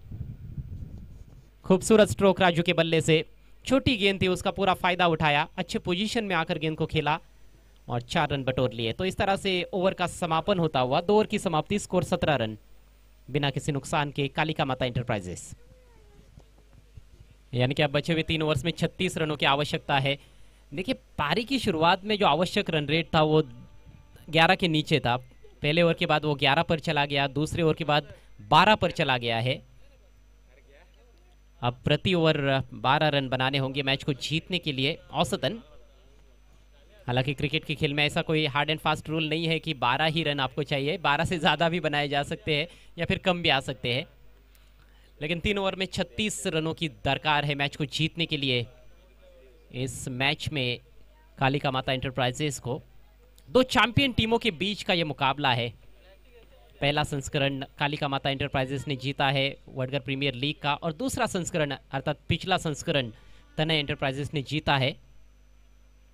D: खूबसूरत स्ट्रोक राजू के बल्ले से, छोटी गेंद थी उसका पूरा फायदा उठाया, अच्छे पोजीशन में आकर गेंद को खेला और 4 रन बटोर लिए। तो इस तरह से ओवर का समापन होता हुआ 2 ओवर की समाप्ति, स्कोर 17 रन बिना किसी नुकसान के कालिका माता एंटरप्राइजेस, यानी कि अब बचे हुए 3 ओवर्स में 36 रनों की आवश्यकता है। देखिए पारी की शुरुआत में जो आवश्यक रन रेट था वो 11 के नीचे था, पहले ओवर के बाद वो 11 पर चला गया, दूसरे ओवर के बाद 12 पर चला गया है। अब प्रति ओवर 12 रन बनाने होंगे मैच को जीतने के लिए औसतन। हालांकि क्रिकेट के खेल में ऐसा कोई हार्ड एंड फास्ट रूल नहीं है कि 12 ही रन आपको चाहिए, 12 से ज़्यादा भी बनाए जा सकते हैं या फिर कम भी आ सकते हैं, लेकिन 3 ओवर में 36 रनों की दरकार है मैच को जीतने के लिए। इस मैच में कालिका माता एंटरप्राइजेस को 2 चैंपियन टीमों के बीच का यह मुकाबला है। पहला संस्करण कालिका माता एंटरप्राइजेस ने जीता है वडगर प्रीमियर लीग का, और दूसरा संस्करण अर्थात पिछला संस्करण तनय एंटरप्राइजेस ने जीता है।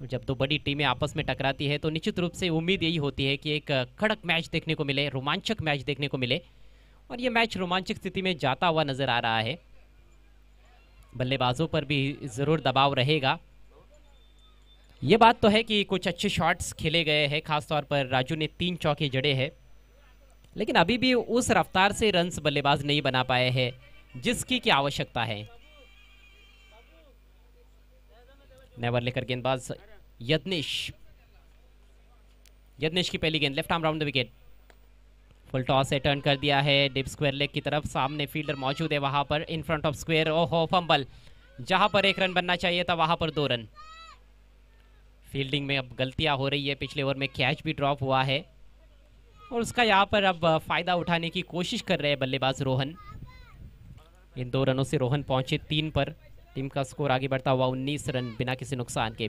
D: जब 2 बड़ी टीमें आपस में टकराती है तो निश्चित रूप से उम्मीद यही होती है कि एक कड़क मैच देखने को मिले, रोमांचक मैच देखने को मिले, और ये मैच रोमांचक स्थिति में जाता हुआ नजर आ रहा है। बल्लेबाजों पर भी जरूर दबाव रहेगा। ये बात तो है कि कुछ अच्छे शॉट्स खेले गए हैं, खासतौर पर राजू ने 3 चौके जड़े हैं, लेकिन अभी भी उस रफ्तार से रन्स बल्लेबाज नहीं बना पाए हैं जिसकी की आवश्यकता है। नेवर लेकर गेंदबाज यज्ञेश की पहली गेंद, left arm round the wicket, full toss से टर्न कर दिया है डिप स्क्वायर लेग की तरफ, सामने फील्डर मौजूद है वहां पर इन फ्रंट ऑफ स्क्वायर, ओहो फंबल, जहां पर 1 रन बनना चाहिए था वहां पर 2 रन। फील्डिंग में अब गलतियां हो रही है, पिछले ओवर में कैच भी ड्रॉप हुआ है और उसका यहाँ पर अब फायदा उठाने की कोशिश कर रहे हैं बल्लेबाज रोहन। इन 2 रनों से रोहन पहुंचे 3 पर, टीम का स्कोर आगे बढ़ता हुआ 19 रन बिना किसी नुकसान के।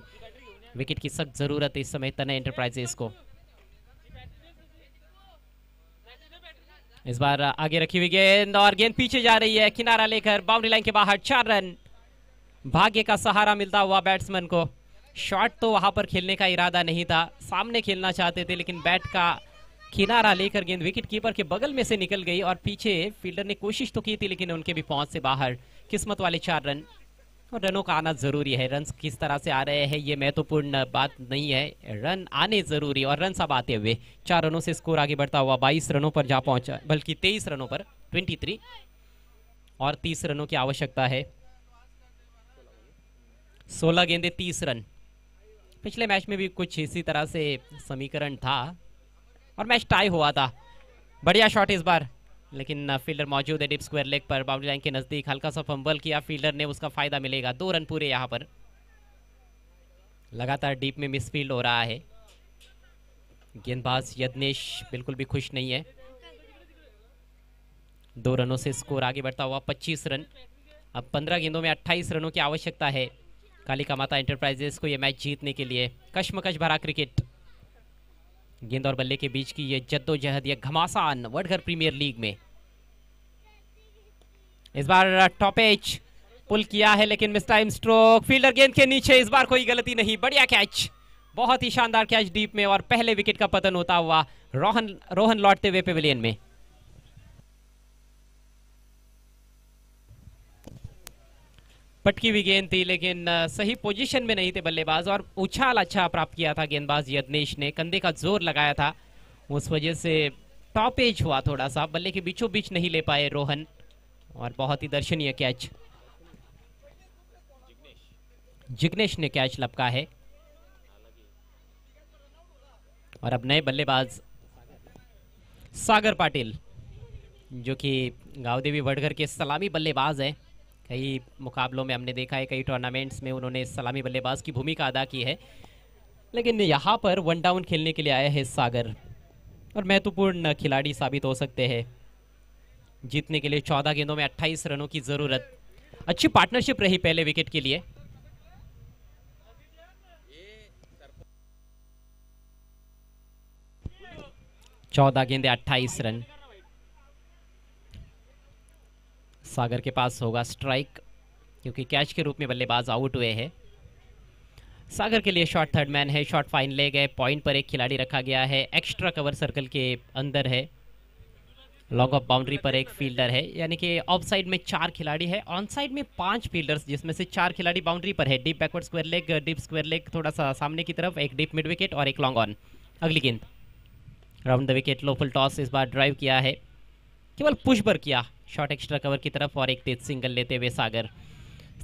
D: विकेट की सख्त जरूरत है इस समय तनय एंटरप्राइजेस को। इस बार आगे रखी हुई गेंद और गेंद पीछे जा रही है, किनारा लेकर बाउंड्री लाइन के बाहर, 4 रन। भाग्य का सहारा मिलता हुआ बैट्समैन को। शॉट तो वहां पर खेलने का इरादा नहीं था, सामने खेलना चाहते थे, लेकिन बैट का किनारा लेकर गेंद विकेट कीपर के बगल में से निकल गई और पीछे फील्डर ने कोशिश तो की थी लेकिन उनके भी पहुंच से बाहर। किस्मत वाले 4 रन, और रनों का आना जरूरी है। रन किस तरह से आ रहे हैं ये महत्वपूर्ण बात नहीं है, रन आने जरूरी, और रन सब आते हुए 4 रनों से स्कोर आगे बढ़ता हुआ 22 रनों पर जा पहुंचा, बल्कि 23 रनों पर 23, और 30 रनों की आवश्यकता है। 16 गेंदे 30 रन। पिछले मैच में भी कुछ इसी तरह से समीकरण था और मैच टाई हुआ था। बढ़िया शॉट इस बार, लेकिन फील्डर मौजूद है डीप स्क्वायर लेग पर, बाउंड्री लाइन के नजदीक हल्का सा फंबल किया फील्डर ने, उसका फायदा मिलेगा। 2 रन पूरे यहाँ पर। लगातार डीप में मिसफील्ड हो रहा है। गेंदबाज यज्ञेश बिल्कुल भी खुश नहीं है। 2 रनों से स्कोर आगे बढ़ता हुआ 25 रन। अब 15 गेंदों में 28 रनों की आवश्यकता है कालिका माता एंटरप्राइजेस को यह मैच जीतने के लिए। कश्मकश भरा क्रिकेट, गेंद और बल्ले के बीच की ये जद्दोजहद, ये घमासान वडगर प्रीमियर लीग में। इस बार टॉप एज पुल किया है लेकिन मिस टाइम स्ट्रोक, फील्डर गेंद के नीचे, इस बार कोई गलती नहीं। बढ़िया कैच, बहुत ही शानदार कैच डीप में, और पहले विकेट का पतन होता हुआ रोहन लौटते हुए पेविलियन में। पटकी हुई गेंद थी लेकिन सही पोजीशन में नहीं थे बल्लेबाज, और उछाल अच्छा प्राप्त किया था गेंदबाज यज्ञेश ने, कंधे का जोर लगाया था, उस वजह से टॉप एज हुआ थोड़ा सा, बल्ले के बीचों बीच नहीं ले पाए रोहन, और बहुत ही दर्शनीय कैच जिग्नेश ने कैच लपका है। और अब नए बल्लेबाज सागर पाटिल, जो कि गांवदेवी वडगर के सलामी बल्लेबाज हैं। कई मुकाबलों में हमने देखा है, कई टूर्नामेंट्स में उन्होंने सलामी बल्लेबाज की भूमिका अदा की है, लेकिन यहाँ पर वन डाउन खेलने के लिए आए हैं सागर, और महत्वपूर्ण खिलाड़ी साबित हो सकते हैं जीतने के लिए। 14 गेंदों में 28 रनों की जरूरत। अच्छी पार्टनरशिप रही पहले विकेट के लिए। चौदह गेंदे 28 रन। सागर के पास होगा स्ट्राइक, क्योंकि कैच के रूप में बल्लेबाज आउट हुए हैं। सागर के लिए शॉट थर्ड मैन है, शॉट फाइन ले गए, पॉइंट पर एक खिलाड़ी रखा गया है, एक्स्ट्रा कवर सर्कल के अंदर है, लॉन्ग ऑफ बाउंड्री पर एक फील्डर है, यानी कि ऑफ साइड में 4 खिलाड़ी है, ऑन साइड में 5 फील्डर्स, जिसमें से 4 खिलाड़ी बाउंड्री पर है। Deep backward square leg, deep square leg थोड़ा सा सामने की तरफ, एक डीप मिड विकेट और एक लॉन्ग ऑन। अगली गेंद round the wicket, low full toss, इस बार ड्राइव किया है, केवल पुश पर किया, शॉट एक्स्ट्रा कवर की तरफ और एक तेज सिंगल लेते हुए सागर।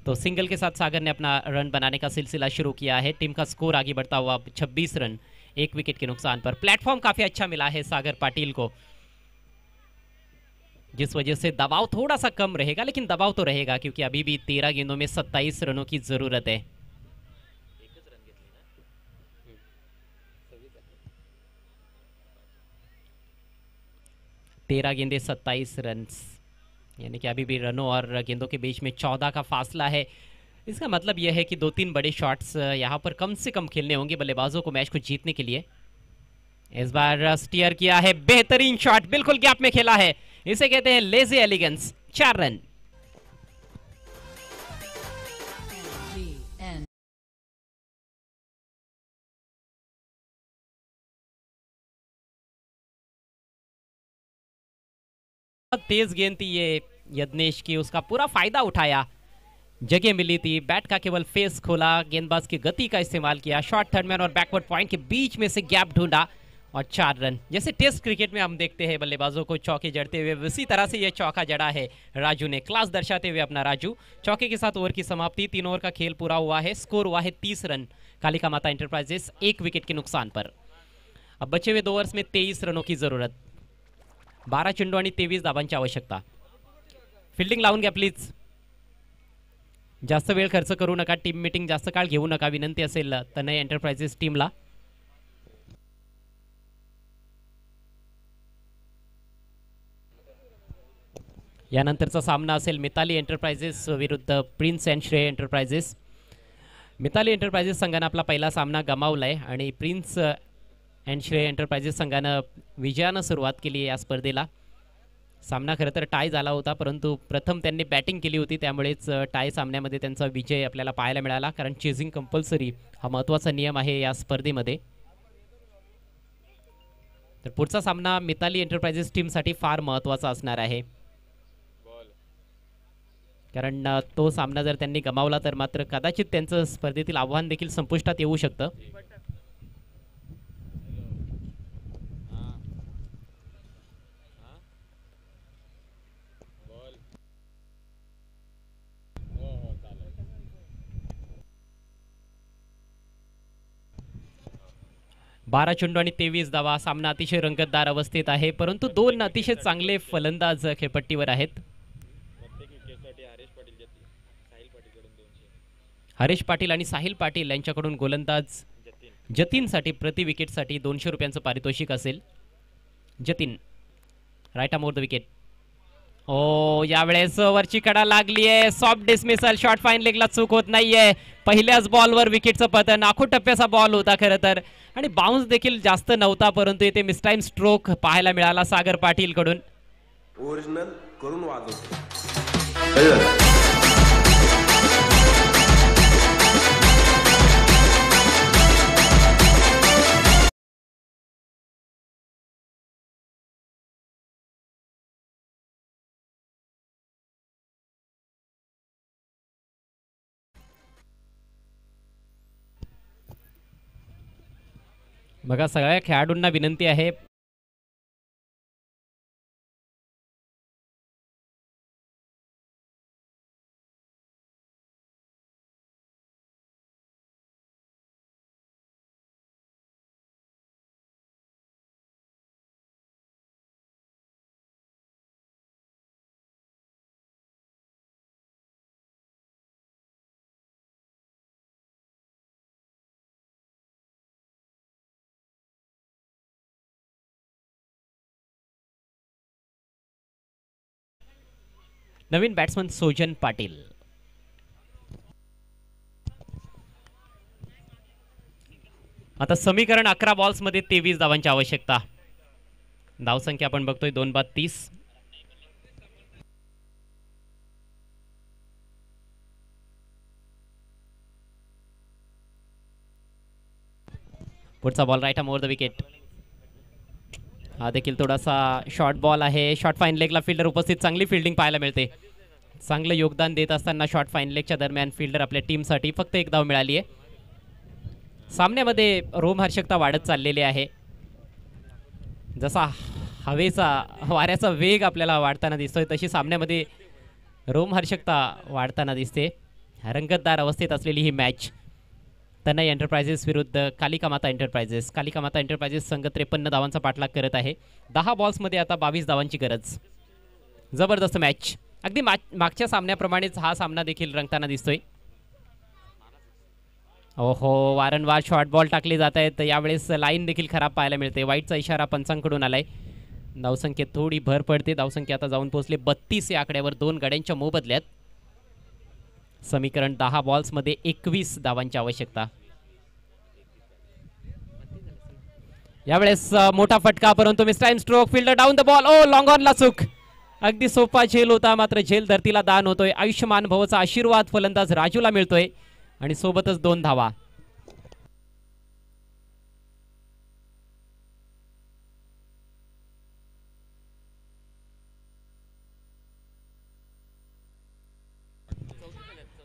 D: तो सिंगल के साथ सागर ने अपना रन बनाने का सिलसिला शुरू किया है। टीम का स्कोर आगे बढ़ता हुआ 26 रन, 1 विकेट के नुकसान पर। प्लेटफॉर्म काफी अच्छा मिला है सागर पाटिल को, जिस वजह से दबाव थोड़ा सा कम रहेगा, लेकिन दबाव तो रहेगा क्योंकि अभी भी 13 गेंदों में 27 रनों की जरूरत है। तेरह गेंदे 27 रन, यानी कि अभी भी रनों और गेंदों के बीच में 14 का फासला है। इसका मतलब यह है कि 2-3 बड़े शॉट्स यहाँ पर कम से कम खेलने होंगे बल्लेबाजों को मैच को जीतने के लिए। इस बार स्टीयर किया है, बेहतरीन शॉट, बिल्कुल गैप में खेला है, इसे कहते हैं लेजी एलिगेंस। 4 रन। तेज गेंद थी ये यज्ञेश की, उसका पूरा फायदा उठाया, जगह मिली थी, बैट का केवल फेस खोला, गेंदबाज की गति का इस्तेमाल किया, शॉर्ट थर्ड मैन और बैकवर्ड पॉइंट के बीच में से गैप ढूंढा और 4 रन। जैसे टेस्ट क्रिकेट में हम देखते हैं बल्लेबाजों को चौके जड़ते हुए, उसी तरह से ये चौका जड़ा है राजू ने, क्लास दर्शाते हुए अपना राजू। चौके के साथ ओवर की समाप्ति, 3 ओवर का खेल पूरा हुआ है, स्कोर हुआ है 30 रन, कालिका माता एंटरप्राइजेस 1 विकेट के नुकसान पर। अब बचे हुए 2 ओवर्स में 23 रनों की जरूरत, 12 चेंडू आणि 23 धावांची आवश्यकता। फिल्डिंग लावून घ्या प्लीज, जास्त वेळ खर्च करू नका, टीम मीटिंग जास्त काळ घेऊ नका, विनंती असेल तनय एंटरप्राइजेस टीमला। यानंतरचा सामना असेल मिताली एंटरप्राइजेस विरुद्ध प्रिन्स अँड श्रेय एंटरप्राइजेस। मिताली एंटरप्राइजेस संघाने आपला पहिला सामना गमावलाय आणि प्रिन्स अँड श्रेय एंटरप्राइजेस संघानं विजयानं सुरुवात केली या स्पर्धेला। सामना खरं तर टाय झाला होता, परंतु प्रथम त्यांनी बॅटिंग केली होती, त्यामुळेच टाय सामन्यामध्ये त्यांचा विजय आपल्याला पाहायला मिळाला, कारण चेजिंग कंपल्सरी हा महत्त्वाचा नियम आहे या स्पर्धेमध्ये। तर पुढचा सामना मिताली एंटरप्राइजेस टीमसाठी फार महत्त्वाचा असणार आहे, कारण तो सामना जर त्यांनी गमावला तर मात्र कदाचित त्यांचं स्पर्धेतील आव्हान देखील संपुष्टात येऊ शकतं। 12 चेंडू आणि 23 धावा. सामना अतिशय रंगतदार अवस्थेत आहे, परंतु दोन अतिशय चांगले फलंदाज खेळपट्टीवर आहेत. हरेश पाटील आणि साहिल पाटील यांच्याकडून गोलंदाज जतीनसाठी प्रति विकेटसाठी 200 रुपयांचं पारितोषिक असेल. Jatin right arm over the wicket. ओ यावेळेस वरची कडा लागली आहे. Soft dismissal. शॉर्ट फाईन लेगला चूक होत नाहीये. पहिल्याच बॉलवर विकेटचं पतन. आखो टप्प्याचा बॉल होता खरं तर, आणि बाउन्स देखील जास्त नव्हता, परंतु इथे मिसटाईम स्ट्रोक पाहायला मिळाला सागर पाटील कडून.
E: ओरिजिनल करून वाजवतो.
D: बघा सगळ्या खेळाडूंना विनंती आहे, नवीन बॅट्समन सोजन पाटील. आता समीकरण 11 बॉल्स मध्ये 23 धावांची आवश्यकता. धावसंख्या आपण बघतोय 2/30. पुढचा ball right arm over the wicket. हा देखील थोडासा शॉर्ट बॉल आहे. शॉर्ट फाईन लेगला फिल्डर उपस्थित. चांगली फिल्डिंग पाहायला मिळते. चांगलं योगदान देत असताना शॉर्ट फाईन लेगच्या दरम्यान फिल्डर आपल्या टीमसाठी फक्त एक धाव मिळाली आहे. सामन्यामध्ये रोमहर्षकता वाढत चाललेली आहे. जसा हवेचा वाऱ्याचा वेग आपल्याला वाढताना दिसतोय, तशी सामन्यामध्ये रोमहर्षकता वाढताना दिसते. रंगतदार अवस्थेत असलेली ही मॅच तनय एंटरप्राइजेस विरुद्ध कालिका माता एंटरप्राइजेस. कालिका माता एंटरप्राइजेस संघ 53 धावांचा पाठलाग करत आहे. 10 बॉल्समध्ये आता 22 धावांची गरज. जबरदस्त मॅच. अगदी मागच्या सामन्याप्रमाणेच हा सामना देखील रंगताना दिसतोय. ओहो, वारंवार शॉर्ट बॉल टाकले जात आहेत. यावेळेस लाईन देखील खराब पाहायला मिळते. वाईटचा इशारा पंचांकडून आलाय. धावसंख्येत थोडी भर पडते. धावसंख्या आता जाऊन पोहोचले 32 या आकड्यावर. 2 गड्यांच्या मोबदल्यात. समीकरण 10 बॉल्समध्ये 21 धावांची आवश्यकता. यावेळेस मोठा फटका, परंतु mistime stroke. Fielder down the ball. ओ लॉंग ऑनला चूक. अगदी सोपा झेल होता, मात्र झेल धरतीला दान होतोय. आयुष्यमान भवचा आशीर्वाद फलंदाज राजूला मिळतोय आणि सोबतच 2 धावा.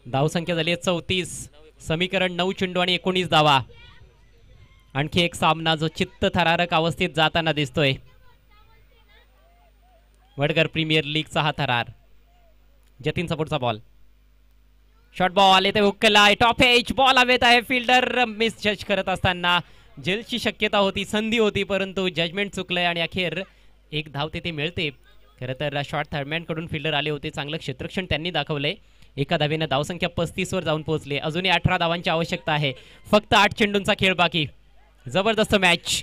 D: धावसंख्या झाली आहे 34. समीकरण 9 चेंडू आणि 19 धावा. आणखी एक सामना जो चित्त थरारक अवस्थेत जाताना दिसतोय. वडगर प्रीमियर लीगचा हा थरार. जतीनचा पुढचा बॉल. शॉर्ट बॉल येते हुकला. टॉप एज बॉल हवेत आहे. फिल्डर मिस जज करत असताना जेलची शक्यता होती, संधी होती, परंतु जजमेंट चुकलंय आणि अखेर एक धाव तिथे मिळते. खरं तर शॉर्ट थर्डमॅन कडून फिल्डर आले होते. चांगलं क्षेत्रक्षण त्यांनी दाखवलंय. एका धावेनं धावसंख्या 35 वर जाऊन पोहोचले. अजूनही 18 धावांची आवश्यकता आहे. फक्त 8 चेंडूंचा खेळ बाकी. जबरदस्त मॅच.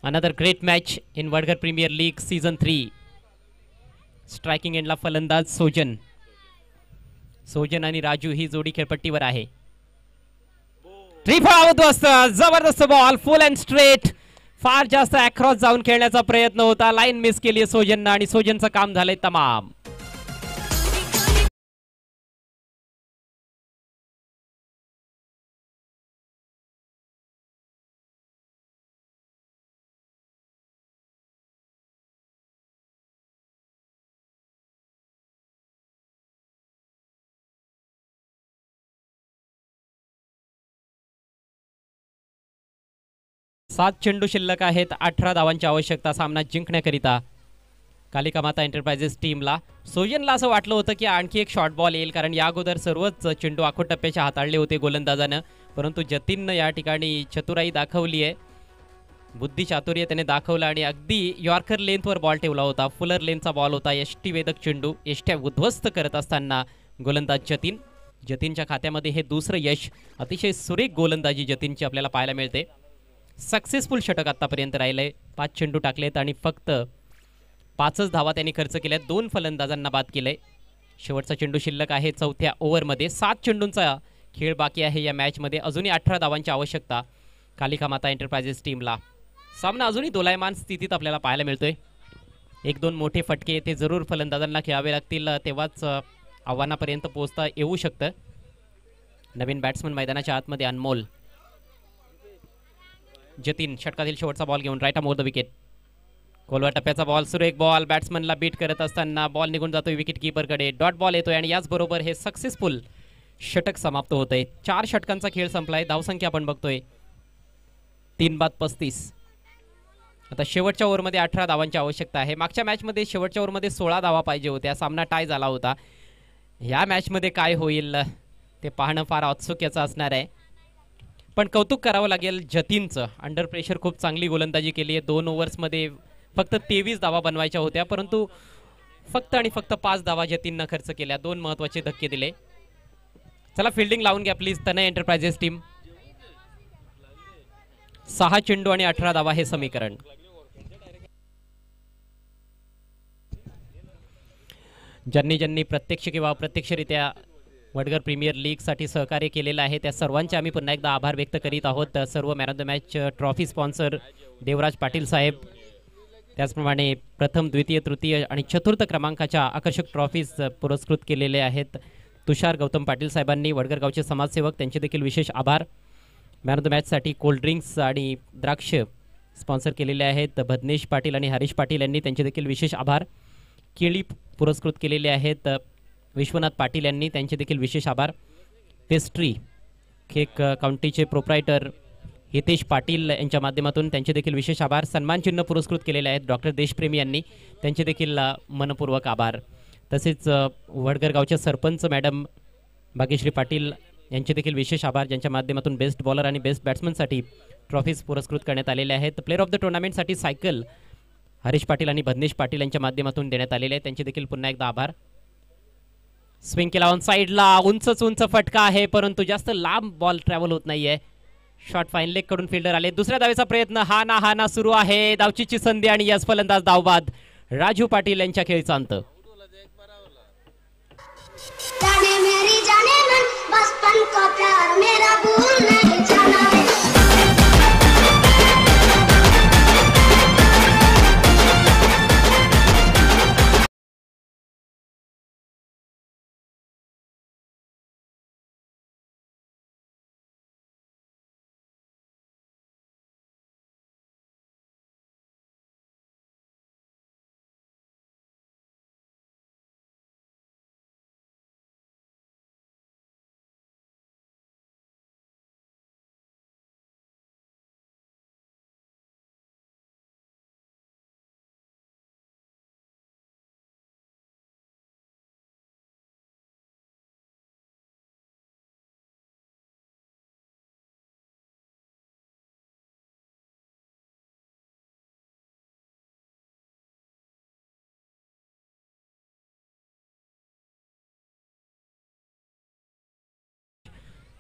D: अनदर ग्रेट मॅच इन Vadghar premiere league season 3. Striking एंडला फलंदाज सोजन. सोजन आणि राजू ही जोडी खेळपट्टीवर आहे. जबरदस्त बॉल. Full and straight. फार जास्त अक्रॉस जाऊन खेळण्याचा प्रयत्न होता. लाईन मिस केली सोजननं आणि सोजनचं काम झालंय तमाम. सात चेंडू शिल्लक आहेत. 18 धावांची आवश्यकता सामना जिंकण्याकरिता. कालिका माता एंटरप्राइजेस टीमला. सोयनला असं वाटलं होतं की आणखी एक शॉर्ट बॉल येईल, कारण या अगोदर सर्वच चेंडू आखो टप्प्याचे हाताळले होते गोलंदाजानं, परंतु जतीननं या ठिकाणी चतुराई दाखवली आहे, बुद्धी चातुर्य त्याने दाखवलं आणि अगदी यॉर्कर लेंथवर बॉल ठेवला होता. फुलर लेनचा बॉल होता. यष्टीवेधक चेंडू यष्ट्या उद्ध्वस्त करत असताना गोलंदाज जतीनच्या खात्यामध्ये हे दुसरं यश. अतिशय सुरेख गोलंदाजी जतीनची आपल्याला पाहायला मिळते. सक्सेसफुल षटक आतापर्यंत राहिलंय. 5 चेंडू टाकलेत आणि फक्त 5च धावा त्यांनी खर्च केल्या. 2 फलंदाजांना बाद केलंय. शेवटचा चेंडू शिल्लक आहे 4थ्या ओव्हरमध्ये. 7 चेंडूंचा खेळ बाकी आहे या मॅचमध्ये. अजूनही 18 धावांची आवश्यकता कालिका माता एंटरप्राइजेस टीमला. सामना अजूनही दोलायमान स्थितीत आपल्याला पाहायला मिळतोय. 1-2 मोठे फटके ते जरूर फलंदाजांना खेळावे लागतील, तेव्हाच आव्हानापर्यंत पोहोचता येऊ शकतं. नवीन बॅट्समन मैदानाच्या आतमध्ये अनमोल. जतीन षटकातील शेवटचा बॉल घेऊन राईट मोर द विकेट. खोलवा टप्प्याचा बॉल, सुरेख बॉल, बॅट्समनला बीट करत असताना बॉल निघून जातोय विकेट कीपरकडे. डॉट बॉल येतोय आणि याचबरोबर हे सक्सेसफुल षटक समाप्त होतंय. 4 षटकांचा खेळ संपलाय. धावसंख्या आपण बघतोय 3/35. आता शेवटच्या ओव्हरमध्ये 18 धावांची आवश्यकता आहे. मागच्या मॅचमध्ये शेवटच्या ओव्हरमध्ये 16 धावा पाहिजे होत्या. सामना टाय झाला होता. ह्या मॅचमध्ये काय होईल ते पाहणं फार औत्सुक्याचं असणार आहे. पण कौतुक करावं लागेल जतीनचं. अंडर प्रेशर खूप चांगली गोलंदाजी केली आहे. 2 ओव्हर्समध्ये फक्त 23 धावा बनवायच्या होत्या, परंतु फक्त 5 धावा जतीननं खर्च केल्या. 2 महत्त्वाचे धक्के दिले. चला फिल्डिंग लावून घ्या प्लीज तनय एंटरप्राइजेस टीम. 6 चेंडू आणि 18 धावा हे समीकरण. ज्यांनी प्रत्यक्ष किंवा अप्रत्यक्षरित्या वडगर प्रीमियर लीगसाठी सहकार्य केलेलं आहे त्या सर्वांचे आम्ही पुन्हा एकदा आभार व्यक्त करीत आहोत. सर्व man of the match trophy sponsor Devraj Patil साहेब, त्याचप्रमाणे प्रथम, द्वितीय, तृतीय आणि चतुर्थ क्रमांकाच्या आकर्षक ट्रॉफीज पुरस्कृत केलेले आहेत तुषार गौतम पाटील साहेबांनी. वडगर गावचे समाजसेवक, त्यांचे देखील विशेष आभार. मॅन ऑफ द मॅचसाठी कोल्ड ड्रिंक्स आणि द्राक्ष स्पॉन्सर केलेले आहेत भदनेश पाटील आणि हरीश पाटील यांनी, त्यांचे देखील विशेष आभार. केळी पुरस्कृत केलेले आहेत विश्वनाथ पाटील यांनी, त्यांचे देखील विशेष आभार. पेस्ट्री केक काउंटीचे प्रोप्रायटर हितेश पाटील यांच्या माध्यमातून त्यांचे देखील विशेष आभार. सन्मान चिन्ह पुरस्कृत केलेले आहेत डॉक्टर देशप्रेमी यांनी, त्यांचे देखील मनपूर्वक आभार. तसेच वडगर गावचे सरपंच मॅडम भाग्यश्री पाटील यांचे देखील विशेष आभार, ज्यांच्या माध्यमातून बेस्ट बॉलर आणि बेस्ट बॅट्समनसाठी ट्रॉफीज पुरस्कृत करण्यात आलेले आहेत. प्लेअर ऑफ द टुर्नामेंटसाठी सायकल हरीश पाटील आणि भदनेश पाटील यांच्या माध्यमातून देण्यात आलेले आहे, त्यांचे देखील पुन्हा एकदा आभार. स्विंग केला ऑन साईडला, उंच फटका आहे परंतु जास्त लांब बॉल ट्रॅव्हल होत नाहीये. शॉट फाईन लेग कडून फिल्डर आले. दुसऱ्या धावेचा प्रयत्न, हा ना सुरू आहे. धावचीची संधी आणि याच फलंदाज धावबाद. राजू पाटील यांच्या खेळीचा अंत.
F: जाने मेरी जाने मन बचपन का प्यार मेरा भूल नहीं जाना है.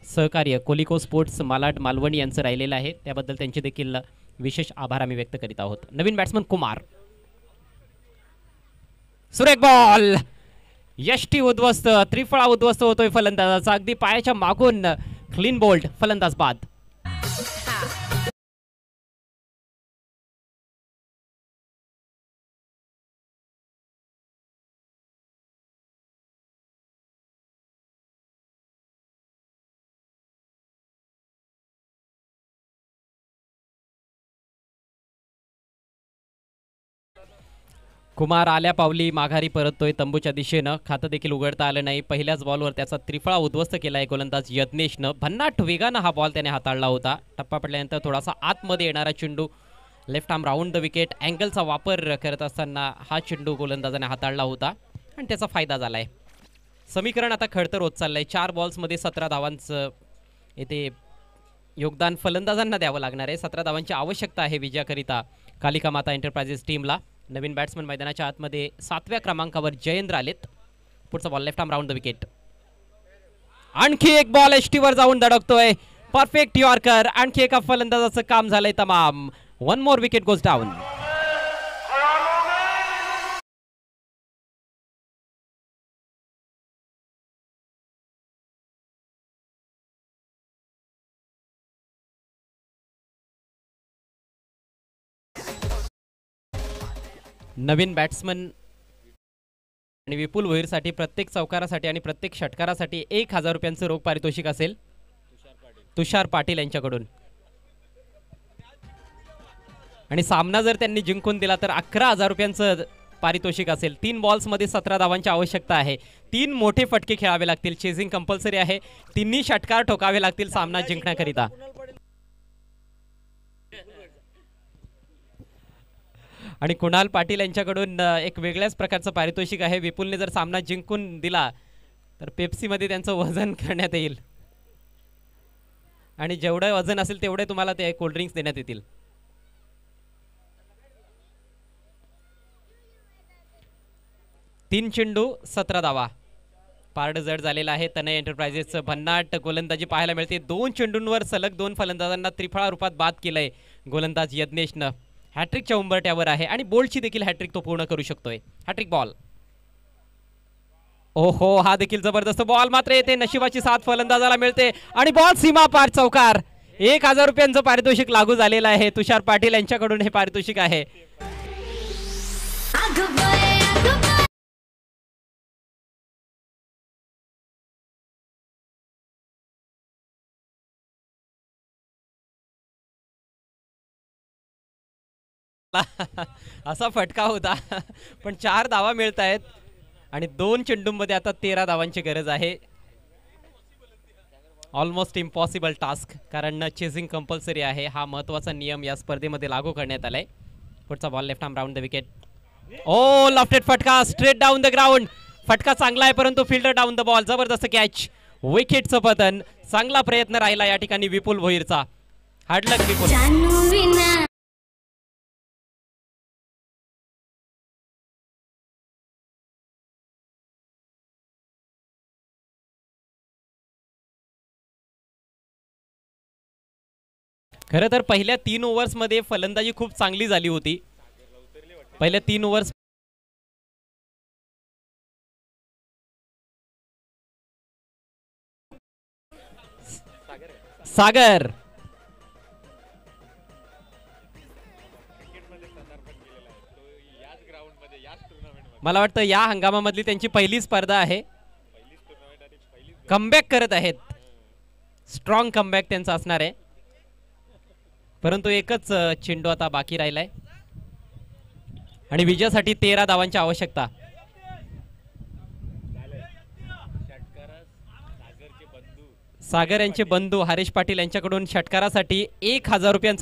D: सहकार्य कोलिको स्पोर्ट्स मालाड मालवण यांचं राहिलेलं आहे, त्याबद्दल त्यांचे देखील विशेष आभार आम्ही व्यक्त करीत आहोत. नवीन बॅट्समन कुमार, सुरेख बॉल, यष्टी उद्ध्वस्त, त्रिफळा उद्ध्वस्त होतोय फलंदाजाचा. अगदी पायाच्या मागून क्लीन बोल्ड, फलंदाज बाद. कुमार आल्या पावली माघारी परततोय तंबूच्या दिशेनं. खातं देखील उघडता आलं नाही. पहिल्याच बॉलवर त्याचा त्रिफळा उद्ध्वस्त केलाय गोलंदाज यज्ञेशनं. भन्नाट वेगानं हा बॉल त्याने हाताळला होता. टप्पा पडल्यानंतर थोडासा आतमध्ये येणारा चेंडू left arm round the wicket. अँगलचा वापर करत असताना हा चेंडू गोलंदाजाने हाताळला होता आणि त्याचा फायदा झालाय. समीकरण आता खडतर होत चाललंय. 4 बॉल्समध्ये 17 धावांचं येथे योगदान फलंदाजांना द्यावं लागणार आहे. 17 धावांची आवश्यकता आहे विजयाकरिता कालिका माता एंटरप्राइजेस टीमला. नवीन बॅट्समन मैदानाच्या आतमध्ये 7व्या क्रमांकावर जयेंद्र आलेत. पुढचा ball left arm round the wicket. आणखी एक बॉल एसटीवर जाऊन धडकतोय. Perfect yorker. आणखी एका फलंदाजाचं काम झालंय तमाम. 1 मोर विकेट गोज डाऊन. नवीन बॅट्समन आणि विपुल भोईरसाठी प्रत्येक चौकारासाठी आणि प्रत्येक षटकारासाठी 1000 रुपयांचं रोख पारितोषिक असेल तुषार पाटील यांच्याकडून. आणि सामना जर त्यांनी जिंकून दिला तर 11,000 रुपयांचं पारितोषिक असेल. 3 बॉल्समध्ये 17 धावांची आवश्यकता आहे. 3 मोठे फटके खेळावे लागतील. चेझिंग कंपल्सरी आहे. 3 षटकार ठोकावे लागतील सामना जिंकण्याकरिता. आणि कुणाल पाटील यांच्याकडून एक वेगळ्याच प्रकारचं पारितोषिक आहे. विपुलने जर सामना जिंकून दिला तर पेप्सीमध्ये त्यांचं वजन करण्यात येईल आणि जेवढं वजन असेल तेवढे तुम्हाला ते कोल्ड्रिंक्स देण्यात येतील. तीन चेंडू 17 धावा. पारड जड झालेला आहे. तनय एंटरप्राइजेसचं भन्नाट गोलंदाजी पाहायला मिळते. 2 चेंडूंवर सलग 2 फलंदाजांना त्रिफळा रूपात बाद केलंय गोलंदाज यज्ञेशनं. हॅट्रिकच्या उंबरट्यावर आहे आणि बोल्टची देखील हॅट्रिक तो पूर्ण करू शकतोय. Hattrick ball. ओहो, हा देखील जबरदस्त बॉल मात्र येते. नशिबाची साथ फलंदाजाला मिळते आणि बॉल सीमा पार चौकार. 1000 रुपयांचं पारितोषिक लागू झालेलं आहे. तुषार पाटील यांच्याकडून हे पारितोषिक आहे. असा फटका होता पण 4 धावा मिळत आहेत आणि 2 चेंडूंमध्ये आता 13 धावांची गरज आहे. ऑलमोस्ट इम्पॉसिबल टास्क, कारण चेसिंग कंपल्सरी आहे. हा महत्त्वाचा नियम या स्पर्धेमध्ये लागू करण्यात आलाय. पुढचा ball left arm round the wicket. ओ लॉफ्टेड फटका स्ट्रेट डाऊन द ग्राउंड. फटका चांगला आहे परंतु फिल्डर डाऊन द बॉल. जबरदस्त कॅच. विकेटचं पतन. चांगला प्रयत्न राहिला या ठिकाणी विपुल भोईरचा. हार्ड लक विपुल. खरं तर पहिल्या 3 ओव्हर्समध्ये फलंदाजी खूप चांगली झाली होती. पहिल्या 3 ओव्हर्स सागर मला वाटतं या हंगामामधली त्यांची पहिली स्पर्धा आहे. कमबॅक करत आहेत. स्ट्रॉंग कमबॅक त्यांचा असणार आहे. परंतु एकच चेंडू आता बाकी राहिलाय आणि विजयासाठी 13 धावांची आवश्यकता. सागर यांचे बंधू हरीश पाटील यांच्याकडून षटकारासाठी 1000 रुपयांचं